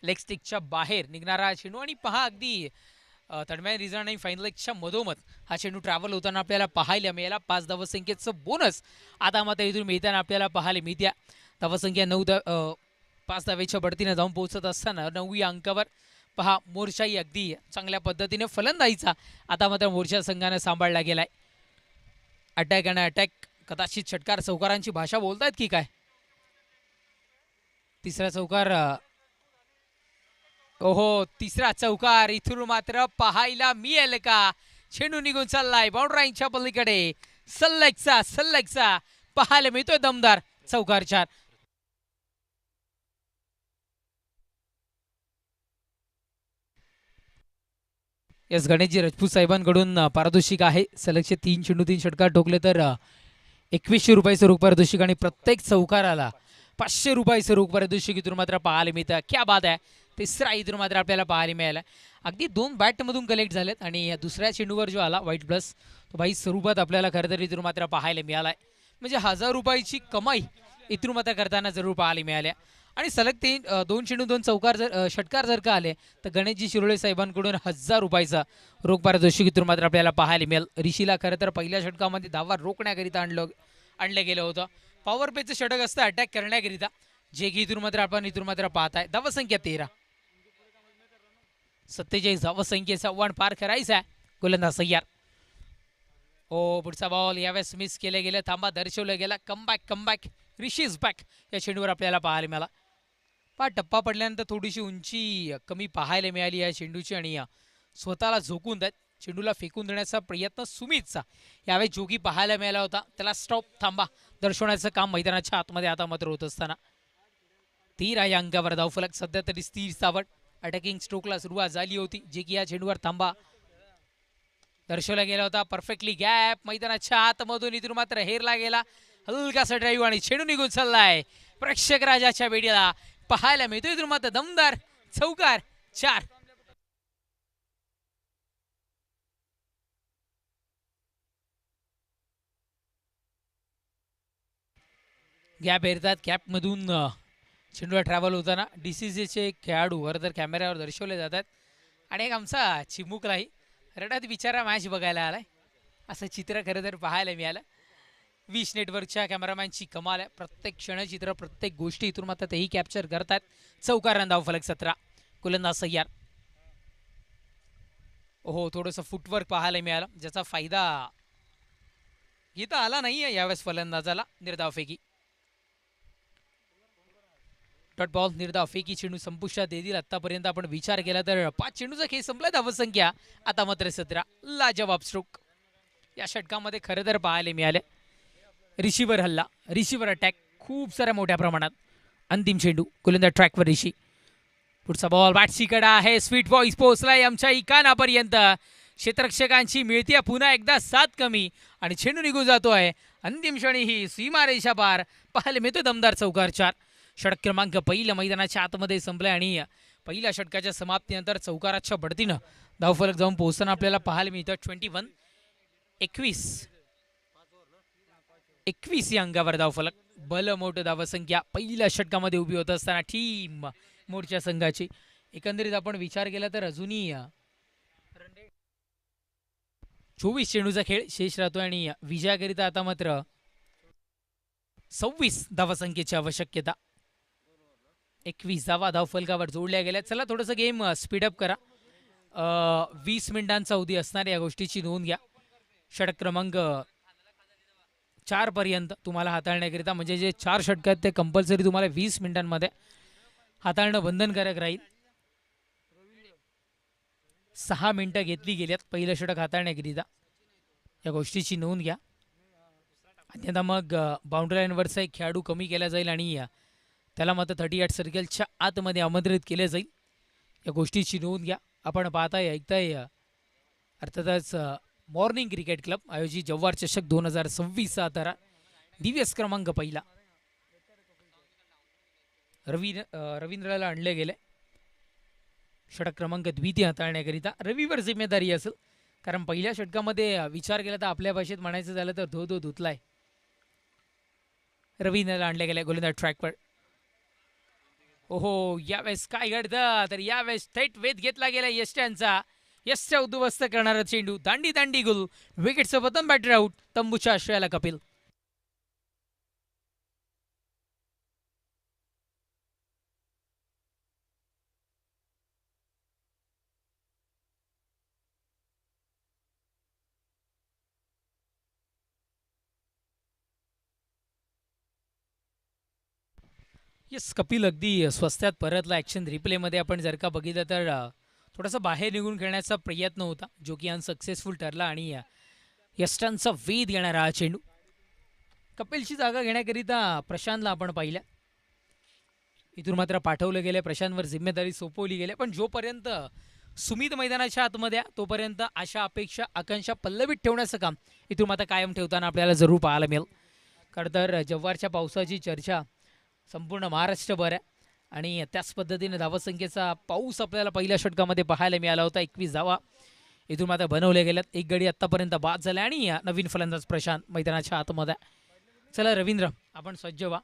लेग स्टिकच्या बाहेर निघणारा चेंडू आणि पहा अगदी तडम्या रिझन आणि फायनल लेगच्या मधोमध हा चेंडू ट्रॅव्हल होताना आपल्याला पाहायला मिळाला. 5 धावसंख्येचं बोनस आता मात्र इथून मिळताना आपल्याला पाहायला मिळत्या. धावसंख्या 5 धावेच्या बढतीने जाऊन पोहोचत असताना 9व्या अंकावर पहा मोर्चाही अगदी चांगल्या पद्धतीने फलंदाजीचा आता मात्र मोर्चा संघानं सांभाळला गेलाय. अटॅक आणि अटॅक. कदाचित षटकार चौकारांची भाषा बोलतायत की काय. तिसरा चौकार. ओहो तिसरा चौकार इथून मात्र पाहायला मिळेल का. चेंडू निघून चाललाय बाउंड्राईनच्या पलीकडे. सल्लगचा पाहायला मिळतोय दमदार चौकार 4. यस गणेशजी राजपूत साहेबांकडून पारितोषिक आहे. सलगचे 3 चेंडू 3 षटकार ठोकले तर 2100 रुपयाचं रोख पारितोषिक आणि प्रत्येक चौकाराला 500 रुपयाचं रोख पारितोषिक इथून मात्र पाहायला मिळतं. क्या बात आहे. तिसरा इथून मात्र आपल्याला पाहायला मिळाला. अगदी 2 बॅटमधून कलेक्ट झालेत आणि दुसऱ्या चेंडूवर जो आला व्हाईट प्लस तो भाई स्वरूपात आपल्याला खरं तर इथून मात्र पाहायला मिळालाय. म्हणजे 1000 रुपयाची कमाई इथून मात्र करताना जरूर पाहायला मिळाल्या. आणि सलग 2 चेंडू 2 चौकार षटकार जर का आले तर गणेशजी शिरोळे साहेबांकडून 1000 रुपयाचा रोख पारितोषिक इथून मात्र आपल्याला पाहायला मिळेल. ऋषीला खरं तर पहिल्या षटकामध्ये धावा रोखण्याकरिता आणलं गेलं होतं. पॉवर प्लेचं षटक असतं अटॅक करण्याकरिता जे की इथून मात्र पाहताय. धावसंख्या 13. 47 धावसंख्येचा आव्हान पार करायचं आहे. गोलंदाज तयार. ओ पुढचा बॉल यावेळेस मिस केले गेले. थांबा दर्शवलं गेला. कमबॅक ऋषी इज बॅक या चेंडूवर आपल्याला पाहायला मिळाला. टप्पा पडल्यानंतर थोडीशी उंची कमी पाहायला मिळाली या चेंडूची आणि स्वतःला झोकून देत चेंडूला फेकून देण्याचा प्रयत्न सुमितचा यावेळी जोगी पाहायला मिळाला होता. त्याला स्टॉप थांबा दर्शवण्याचं काम मैदानाच्या आतमध्ये आता मात्र होत असताना 13 या अंकावर धावफलक. सध्या तरी स्थिर सावट. अटॅकिंग स्ट्रोकला सुरुवात झाली होती जे की या चेंडूवर थांबा दर्शवला गेला होता. परफेक्टली गॅप मैदानाच्या आतमधून इथून मात्र हेरला गेला. हलकासा ड्राईव्ह आणि चेंडू निघून चाललाय. प्रेक्षक राजाच्या बेडीला पाहायला मिळतो इथून मात्र दमदार चौकार 4. गॅप हेरतात. गॅपमधून चेंडूला ट्रॅव्हल होताना DCCचे खेळाडू वर तर कॅमेऱ्यावर दर्शवले जातात आणि एक आमचा चिमुकलाही रडात बिचारा मॅच बघायला आलाय असं चित्र खरं तर पाहायला मिळालं. 20 नेटवर्कच्या कॅमेरामॅनची कमाल आहे. प्रत्येक क्षणचित्र प्रत्येक गोष्टी इथून मात्र तेही कॅप्चर करतात. चौकार धावफलक 17. गोलंदाज तयार. ओहो थोडंसं फुटवर्क पाहायला मिळालं ज्याचा फायदा घेता आला नाहीये यावेळेस फलंदाजाला. निर्धावफेकी. डॉट बॉल निर्धावफेकी चेंडू संपुष्टात येतील. आतापर्यंत आपण विचार केला तर 5 चेंडूचा खेळ संपला. धावसंख्या आता मात्र 17. लाजवाब स्ट्रोक या षटकामध्ये खरं तर पाहायला मिळाले. रिसीवर हल्ला रिसीवर अटॅक खूप साऱ्या मोठ्या प्रमाणात. अंतिम चेंडू गोलंदाज ट्रॅकवर ऋषी. पुढचा बॉल बॅटसीकडे आहे. स्वीट व्हॉइस पोहोचलाय आमच्या इकानापर्यंत. क्षेत्ररक्षकांची मिळती पुन्हा एकदा 7 कमी आणि चेंडू निघून जातोय. अंतिम क्षणी ही सीमारेषा पार पाहायला मिळतो दमदार चौकार 4. षटक क्रमांक पहिल्या मैदानाच्या आतमध्ये संपलाय आणि पहिल्या षटकाच्या समाप्तीनंतर चौकाराच्या बढतीनं धावफलक जाऊन पोहोचताना आपल्याला पाहायला मिळतं 21 या अंकावर धावफलक. बल मोठं धावसंख्या पहिल्या षटकामध्ये उभी होत असताना टीम मोर्चा संघाची. एकंदरीत आपण विचार केला तर अजूनही 24 चेंडूचा खेळ शेष राहतोय आणि विजयाकरिता आता मात्र 26 धावसंख्येची आवश्यकता. 21 धावा धावफलकावर जोडल्या गेल्या. चला थोडंसं गेम स्पीडअप करा. 20 मिनिटांचा अवधी असणार या गोष्टीची नोंद घ्या. षटक क्रमांक 4 पर्यंत तुम्हाला हाताळण्याकरिता म्हणजे जे 4 षटक आहेत ते कंपल्सरी तुम्हाला 20 मिनिटांमध्ये हाताळणं बंधनकारक राहील. 6 मिनिटं घेतली गेल्यात पहिलं षटक हाताळण्याकरिता या गोष्टीची नोंद घ्या. अन्यथा मग बाउंड्री लाईनवरचा एक खेळाडू कमी केला जाईल आणि त्याला मात्र 38 सर्कलच्या आतमध्ये आमंत्रित केले जाईल. या गोष्टीची नोंद घ्या. आपण पाहताय ऐकताय अर्थातच मॉर्निंग क्रिकेट क्लब आयोजित जव्हार चषक 2026 सातारा दिवस क्रमांक पहिला. रवींद्रला आणले गेले षटक क्रमांक द्वितीय हाताळण्याकरिता. रविवर जिम्मेदारी असेल, कारण पहिल्या षटकामध्ये विचार केला तर आपल्या भाषेत म्हणायचं झालं तर धो धो धुतलाय. रवींद्रला आणले गेले गोलंदाज ट्रॅकवर. ओहो, यावेळेस काय घडतं तर यावेळेस थेट वेध घेतला गेला यष्ट्यांचा. यष्ट्या उद्ध्वस्त करणारा चेंडू, दांडी दांडी गुल, विकेटचं प्रथम बॅटर आउट, तंबूच्या आश्रयाला कपिल. येस, कपिल अगदी स्वस्तात परतला. ॲक्शन रिप्लेमध्ये आपण जर का बघितलं तर थोडासा बाहेर निघून खेळण्याचा प्रयत्न होता, जो की अनसक्सेसफुल ठरला. आणि यष्टांचा वेध घेणारा हा चेंडू. कपिलची जागा घेण्याकरिता प्रशांतला आपण पाहिल्या. इथून मात्र पाठवलं गेलं, प्रशांतवर जिम्मेदारी सोपवली गेली. पण जोपर्यंत सुमित मैदानाच्या आतमध्ये तोपर्यंत आशा अपेक्षा आकांक्षा पल्लवीत ठेवण्याचं काम इथून मात्र कायम ठेवताना आपल्याला जरूर पाहायला मिळेल. खरं तर जव्हारच्या पावसाची चर्चा संपूर्ण महाराष्ट्रभर आहे आणि त्याच पद्धतीने धावसंख्येचा पाऊस आपल्याला पहिल्या षटकामध्ये पाहायला मिळाला होता. 21 धावा इथून मात्र बनवले गेल्यात. एक गडी आत्तापर्यंत बाद झाला आणि नवीन फलंदाज प्रशांत मैदानाच्या आतमध्ये. चला रवींद्र, आपण सज्ज व्हा.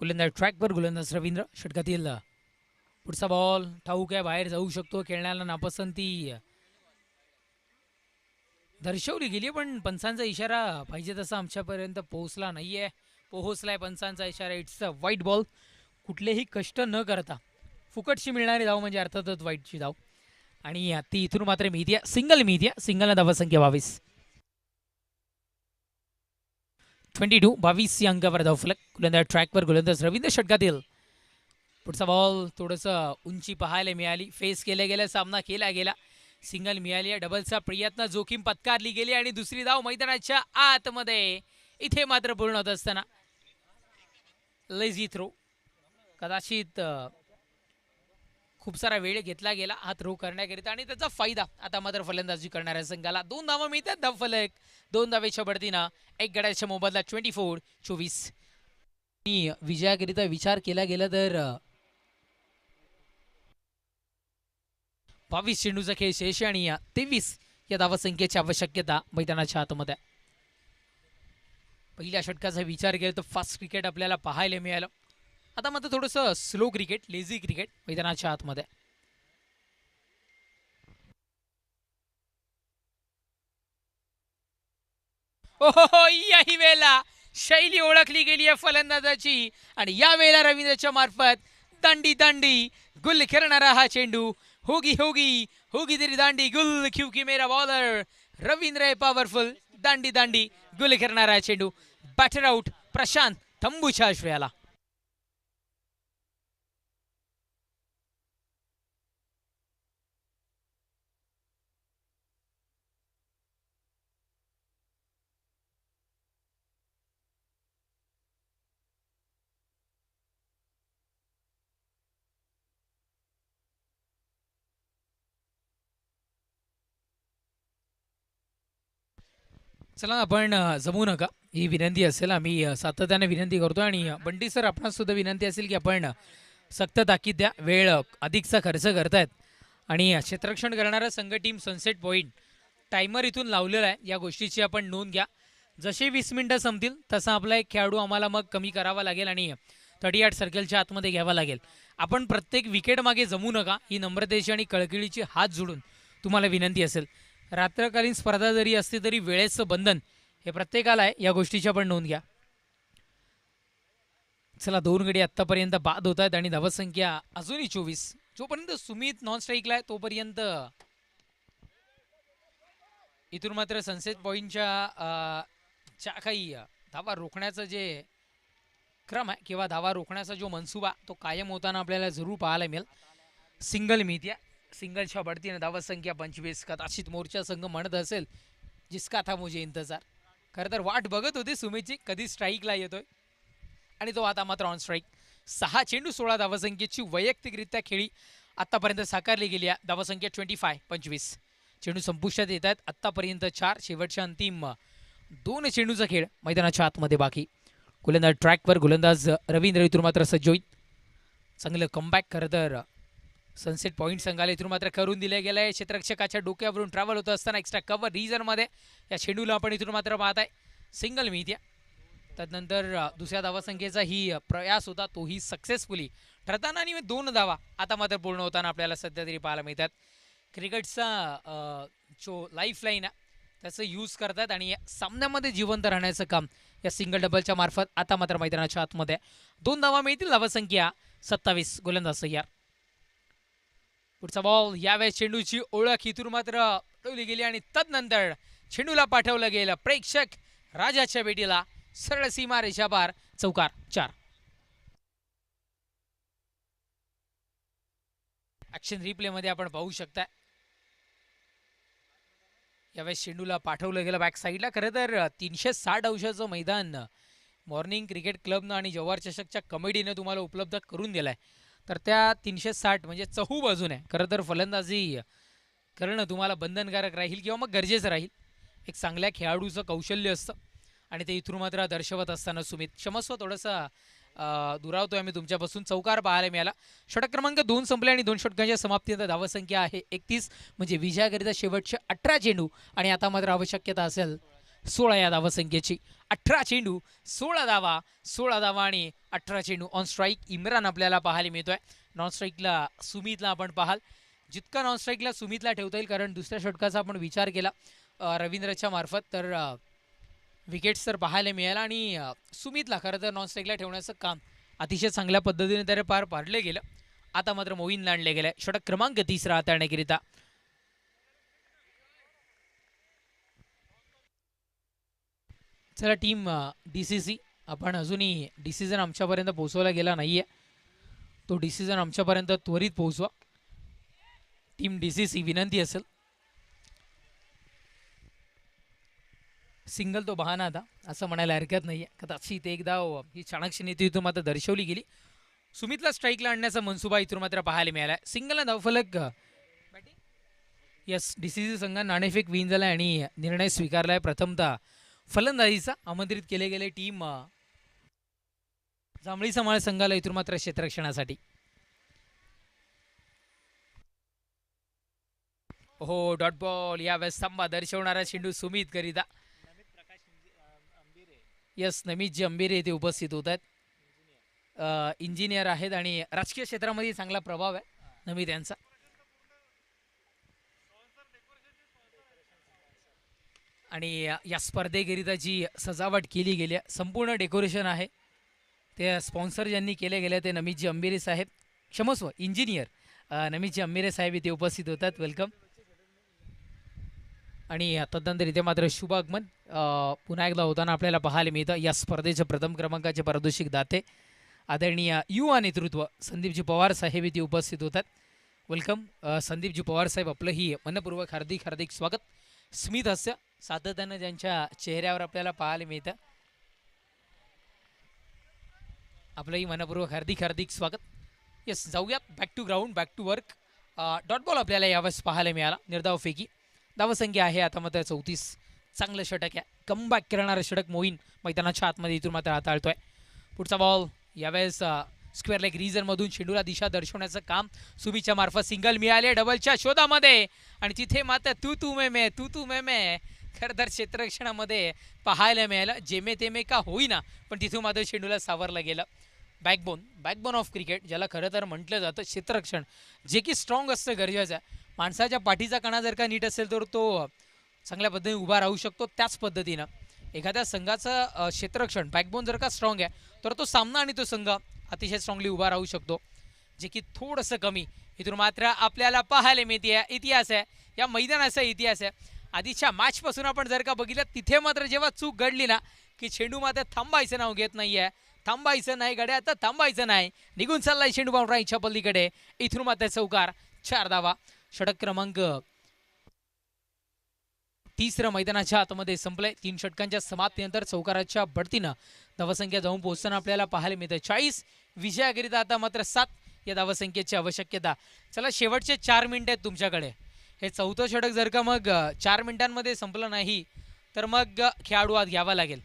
गोलंदाज ट्रॅकवर, गोलंदाज रवींद्र. षटकातील पुढचा बॉल ठाऊक आहे, बाहेर जाऊ शकतो. खेळण्याला नापसंती दर्शवली गेली, पण पंचांचा इशारा पाहिजे तसा आमच्यापर्यंत पोहोचला नाहीये. पोहोचलाय पंचांचा इशारा. इट्स अ वाईट बॉल. कुठलेही कष्ट न करता फुकटशी मिळणारी धाव म्हणजे अर्थातच वाईटची धाव. आणि ती इथून मात्र मिळते. सिंगल मिळते. सिंगलला धावसंख्या 22. 22 या अंकावर धावफलक. गोलंदाज ट्रॅकवर, गोलंदाज रवींद्र. षटकातील पुढचा बॉल थोडंसं उंची पाहायला मिळाली. फेस केल्या गेल्या, सामना केला गेला. सिंगल मिळाली आहे. डबलचा प्रयत्न, जोखीम पत्कारली गेली आणि दुसरी धाव मैदानाच्या आतमध्ये. इथे मात्र पूर्ण होत असताना लेझी थ्रो. कदाचित खूप सारा वेळ घेतला गेला हा थ्रो करण्याकरिता आणि त्याचा फायदा आता मात्र फलंदाजी करणाऱ्या संघाला. 2 धावा मिळतात. धावफलक 2 धावेच्या बढतीनं एक गड्याच्या मोबदला 24-24. आणि विजयाकरिता विचार केला गेला तर 22 चेंडूचा खेळ शेष आणि 23 या धावसंख्येची आवश्यकता मैदानाच्या आतमध्ये. पहिल्या षटकाचा विचार केला तर फास्ट क्रिकेट आपल्याला पाहायला मिळालं. आता मात्र थोडंसं स्लो क्रिकेट, लेझी क्रिकेट मैदानाच्या आतमध्ये. ओहो, याही वेळेला शैली ओळखली गेली आहे फलंदाजाची आणि या वेळेला रवींद्रच्या मार्फत दांडी दांडी गुल करणारा हा चेंडू. होगी होगी होगी तेरी दांडी गुल, क्योंकि मेरा बॉलर रवींद्र है पॉवरफुल. दांडी दांडी गुल करणारा चेंडू. बॅटर आउट प्रशांत, तंबूच्या आश्रयाला. चला आपण जमू नका ही विनंती असेल. आम्ही सातत्याने विनंती करतो आणि बंटी सर आपणास सुद्धा विनंती असेल की आपण सक्त ताकीद द्या. वेळ अधिकचा खर्च करतायत आणि क्षेत्ररक्षण करणारा संघ टीम सनसेट पॉईंट टायमर इथून लावलेला आहे. या गोष्टीची आपण नोंद घ्या. जसे 20 मिनिटं संपतील तसा आपला एक खेळाडू आम्हाला मग कमी करावा लागेल आणि 38 सर्कलच्या आतमध्ये घ्यावा लागेल. आपण प्रत्येक विकेट मागे जमू नका ही नम्रतेची आणि कळकळीची हात जोडून तुम्हाला विनंती असेल. रात्रकालीन स्पर्धा जरी असली तरी वेळेचं बंधन हे प्रत्येकाला आहे. या गोष्टीची आपण नोंद घ्या. चला 2 गडी आत्तापर्यंत बाद होत आहेत आणि धावसंख्या अजूनही 24. जोपर्यंत सुमित नॉन स्ट्राईकला आहे तोपर्यंत इथून मात्र सनसेट पॉईंटच्या ज्या काही धावा रोखण्याचं जे क्रम आहे किंवा धावा रोखण्याचा जो मनसुबा तो कायम होताना आपल्याला जरूर पाहायला मिळेल. सिंगल मिळते. सिंगलच्या बढतीने धावसंख्या 25. कदाचित मोर्चा संघ म्हणत असेल जिसका था मुझे इंतजार. खरं तर वाट बघत होती सुमितची कधी स्ट्राईकला येतोय आणि तो आता मात्र ऑन स्ट्राईक. 6 चेंडू 16 धावसंख्येची वैयक्तिकरित्या खेळी आतापर्यंत साकारली गेली आहे. धावसंख्या 25. चेंडू संपुष्टात येत आहेत आत्तापर्यंत 4. शेवटच्या अंतिम 2 चेंडूचा खेळ मैदानाच्या आतमध्ये बाकी. गोलंदाज ट्रॅकवर गोलंदाज रवींद्र इथून मात्र सज्ज होईल. चांगलं कमबॅक खरं तर सनसेट पॉईंट संघाला इथून मात्र करून दिलं गेलं आहे. क्षेत्ररक्षकाच्या डोक्यावरून ट्रॅव्हल होत असताना एक्स्ट्रा कव्हर रिजनमध्ये या चेंडूला आपण इथून मात्र पाहत आहे सिंगल मिळत्या. त्यानंतर दुसऱ्या धावासंख्येचा ही प्रयास होता तोही सक्सेसफुली ठरताना आणि 2 धावा आता मात्र पूर्ण होताना आपल्याला सध्या तरी पाहायला मिळतात. क्रिकेटचा जो लाईफ लाईन आहे त्याचं यूज करतात आणि या सामन्यामध्ये जिवंत राहण्याचं काम या सिंगल डबलच्या मार्फत आता मात्र मैदानाच्या आतमध्ये 2 धावा मिळतील. धावसंख्या 27. गोलंदाज सय्यार. पुढचा बॉल यावेळेस चेंडूची ओळख इथून मात्र ठेवली गेली आणि तदनंतर चेंडूला पाठवलं गेलं प्रेक्षक राजाच्या भेटीला. सरळ सीमा रेषा पार. चौकार 4. ऍक्शन रिप्ले मध्ये आपण पाहू शकता यावेळेस चेंडूला पाठवलं गेलं बॅक साईडला. खरं तर 360 अंशाचं मैदान मॉर्निंग क्रिकेट क्लबनं आणि जवाहर चषकच्या कमिटीनं तुम्हाला उपलब्ध करून दिलाय. तर त्या 360 म्हणजे चहू बाजूने खरं तर फलंदाजी करणं तुम्हाला बंधनकारक राहील किंवा मग गरजेचं राहील. एक चांगल्या खेळाडूचं कौशल्य असतं आणि ते इथून मात्र दर्शवत असताना सुमित क्षमस्व थोडंसं दुरावतोय आम्ही तुमच्यापासून. चौकार पाहायला मिळाला. षटक क्रमांक 2 संपले आणि 2 षटकांच्या समाप्तीनंतर धावसंख्या आहे 31. म्हणजे विजयाकरिता शेवटचे 18 चेंडू आणि आता मात्र आवश्यकता असेल 16 या धावसंख्येची. 18 चेंडू 16 धावा 16 धावा आणि 18 चेंडू. ऑन स्ट्राईक इम्रान आपल्याला पाहायला मिळतोय. नॉन स्ट्राईकला सुमितला आपण पाहाल. जितका नॉन स्ट्राईकला सुमितला ठेवता येईल कारण दुसऱ्या षटकाचा आपण विचार केला रवींद्रच्या मार्फत तर विकेट्स तर पाहायला मिळाला आणि सुमितला खरं तर नॉन स्ट्राईकला ठेवण्याचं काम अतिशय चांगल्या पद्धतीने त्याने पार पाडलं गेलं. आता मात्र मोहीन आणले गेले षटक क्रमांक 3 हाताळण्याकरिता. चला टीम DCC आपण अजूनही डिसिजन आमच्यापर्यंत पोहोचवला गेला नाहीये. तो डिसिजन आमच्यापर्यंत त्वरित पोहोचवा. टीम DCC विनंती असेल. सिंगल तो बहाना आता असं म्हणायला हरकत नाही आहे. कदाचित एक धाव ही चाणक्य नीती इथून मात्र दर्शवली गेली. सुमितला स्ट्राईकला आणण्याचा मनसुबा इथून मात्र पाहायला मिळाला. सिंगलला धावफलक यस DCC संघाने नाणेफेक विन झाला आणि निर्णय स्वीकारलाय प्रथमतः फलंदाजीचा. आमंत्रित केले गेले टीम जांभळी समाळ संघाला इथून मात्र क्षेत्ररक्षणासाठी. हो डॉट बॉल यावेळेस स्तंभा दर्शवणारा चेंडू सुमित करिता. यस नमितजी अंबिरे इथे उपस्थित होत आहेत. इंजिनियर आहेत आणि राजकीय क्षेत्रामध्ये चांगला प्रभाव आहे नमित यांचा. आणि या स्पर्धेकरिता जी सजावट केली गेली संपूर्ण डेकोरेशन आहे ते स्पॉन्सर ज्यांनी केले गेले ते नमितजी अंबिरे साहेब क्षमस्व इंजिनियर नमितजी अंबिरे साहेब इथे उपस्थित होतात. वेलकम. आणि तदनंतर इथे मात्र शुभ आगमन पुन्हा एकदा होताना आपल्याला पाहायला मिळतं. या स्पर्धेचे प्रथम क्रमांकाचे पारितोषिक दाते आदरणीय युवा नेतृत्व संदीपजी पवार साहेब इथे उपस्थित होतात. वेलकम संदीपजी पवार साहेब आपलंही मनपूर्वक हार्दिक हार्दिक स्वागत. स्मित हास्य सातत्यानं ज्यांच्या चेहऱ्यावर आपल्याला पाहायला मिळतं आपलंही मनपूर्वक हार्दिक हार्दिक स्वागत. येस जाऊयात back to ground back to work. Dot ball आपल्याला यावेळेस पाहायला मिळाला. निर्धाव फेकी धावसंख्या आहे आता मात्र 34. चांगलं षटक आहे. कमबॅक करणारं षटक मोहीन मैदानाच्या आतमध्ये इथून मात्र हाताळतोय. पुढचा बॉल यावेळेस स्क्वेअर लेग रिजनमधून चेंडूला दिशा दर्शवण्याचं काम सुमितच्या मार्फत. सिंगल मिळाले डबलच्या शोधामध्ये आणि तिथे मात्र तू मे खरं तर क्षेत्ररक्षणामध्ये पाहायला मिळालं. जेमे तेमे का होईना पण तिथून मात्र चेंडूला सावरलं गेलं. बॅकबोन ऑफ क्रिकेट ज्याला खरं तर म्हटलं जातं क्षेत्ररक्षण जे की स्ट्रॉंग असतं गरजेचं आहे. माणसाच्या पाठीचा कणा जर का नीट असेल तर तो चांगल्या पद्धतीने उभा राहू शकतो. त्याच पद्धतीनं एखाद्या संघाचं क्षेत्ररक्षण बॅकबोन जर का स्ट्रॉंग आहे तर तो सामना आणि तो संघ अतिशय स्ट्रॉंगली उभा राहू शकतो. जे की थोडंसं कमी इथून मात्र आपल्याला पाहायला मिळते. इतिहास आहे या मैदानाचा इतिहास आहे. आधीच्या मॅचपासून आपण जर का बघितलं तिथे मात्र जेव्हा चूक घडली ना की चेंडू मात्र थांबायचं नाव घेत नाहीये. थांबायचं नाही गड्या आता थांबायचं नाही. निघून चाललाय चेंडू बाउंड्रीच्या पल्लीकडे. इथून मात्र चौकार 4 धावा. षटक क्रमांक तिसरं मैदानाच्या आतमध्ये संपलंय. 3 षटकांच्या समाप्तीनंतर चौकाराच्या बढतीनं धावसंख्या जाऊन पोहोचताना आपल्याला पाहायला मिळतं 40. विजयाकरिता आता मात्र 7 या धावसंख्येची आवश्यकता. चला शेवटचे 4 मिनिटं आहेत तुमच्याकडे. हे चौथं षटक जर का मग 4 मिनिटांमध्ये संपलं नाही तर मग खेळाडू आत घ्यावा लागेल.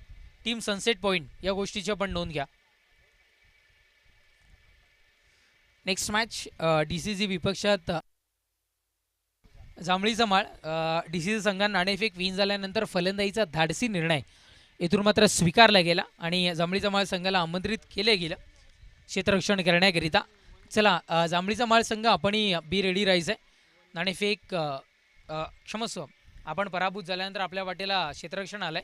टीम सनसेट पॉईंट या गोष्टीची पण नोंद घ्या. नेक्स्ट मॅच DCC विपक्षात जांभळीचा माळ. DCC संघानं नाणेफेक विन झाल्यानंतर फलंदाजीचा धाडसी निर्णय इथून मात्र स्वीकारला गेला आणि जांभळीचा माळ संघाला आमंत्रित केले गेलं क्षेत्ररक्षण करण्याकरिता. चला जांभळीचा माळ संघ आपणही बी रेडी राहायचं आहे. नाणेफेक क्षमस्व आपण पराभूत झाल्यानंतर आपल्या वाटेला क्षेत्ररक्षण आलंय,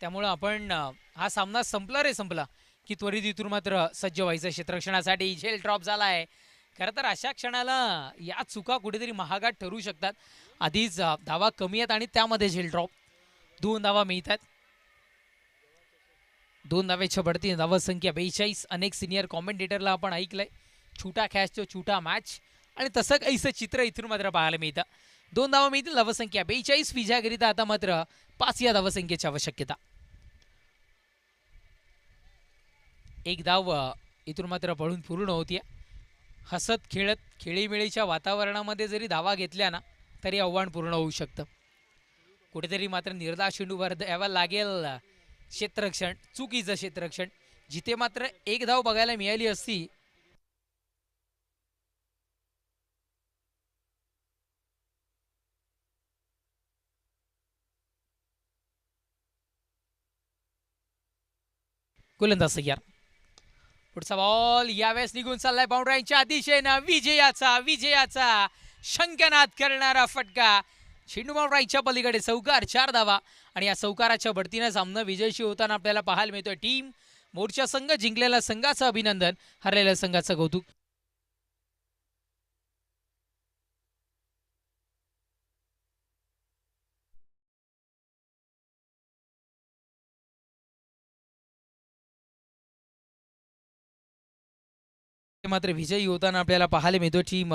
त्यामुळं आपण हा सामना संपला की त्वरित इथून मात्र सज्ज व्हायचं क्षेत्ररक्षणासाठी. झेल ड्रॉप झाला आहे. खरं तर अशा क्षणाला या चुका कुठेतरी महागात ठरू शकतात. आधीच धावा कमी आहेत आणि त्यामध्ये झेल ड्रॉप. 2 धावा मिळतात. 2 धावेच्या बढती धावसंख्या 42. अनेक सिनियर कॉमेंटेटरला आपण ऐकलंय छोटा कॅच तो छोटा मॅच आणि तसं काहीसं चित्र इथून मात्र पाहायला मिळतं. 2 धावा मिळतील. धावसंख्या 42. विजयाकरिता आता मात्र 5 या धावसंख्येची आवश्यकता. एक धाव इथून मात्र पळून पूर्ण होतीये. हसत खेळत खेळीमेळीच्या वातावरणामध्ये जरी धावा घेतल्या ना तरी आव्हान पूर्ण होऊ शकतं. कुठेतरी मात्र निर्धार चेंडूवर द्यावा लागेल क्षेत्ररक्षण. चुकीचं क्षेत्ररक्षण. जिथे मात्र एक धाव बघायला मिळाली असती गोलंदाज तयार. पुढचा बॉल यावेळेस निघून चाललाय बाउंड्रीच्या दिशेनं. विजयाचा शंखनाद करणारा फटका. चेंडू बाउंड्रीच्या पलीकडे चौकार. 4 धावा आणि या चौकाराच्या बढतीनं सामना विजयशी होताना आपल्याला पाहायला मिळतोय. टीम मोर्चा संघ जिंकलेल्या संघाचं अभिनंदन, हरलेल्या संघाचं कौतुक. मात्र विजयी होताना आपल्याला पाहायला मिळतो टीम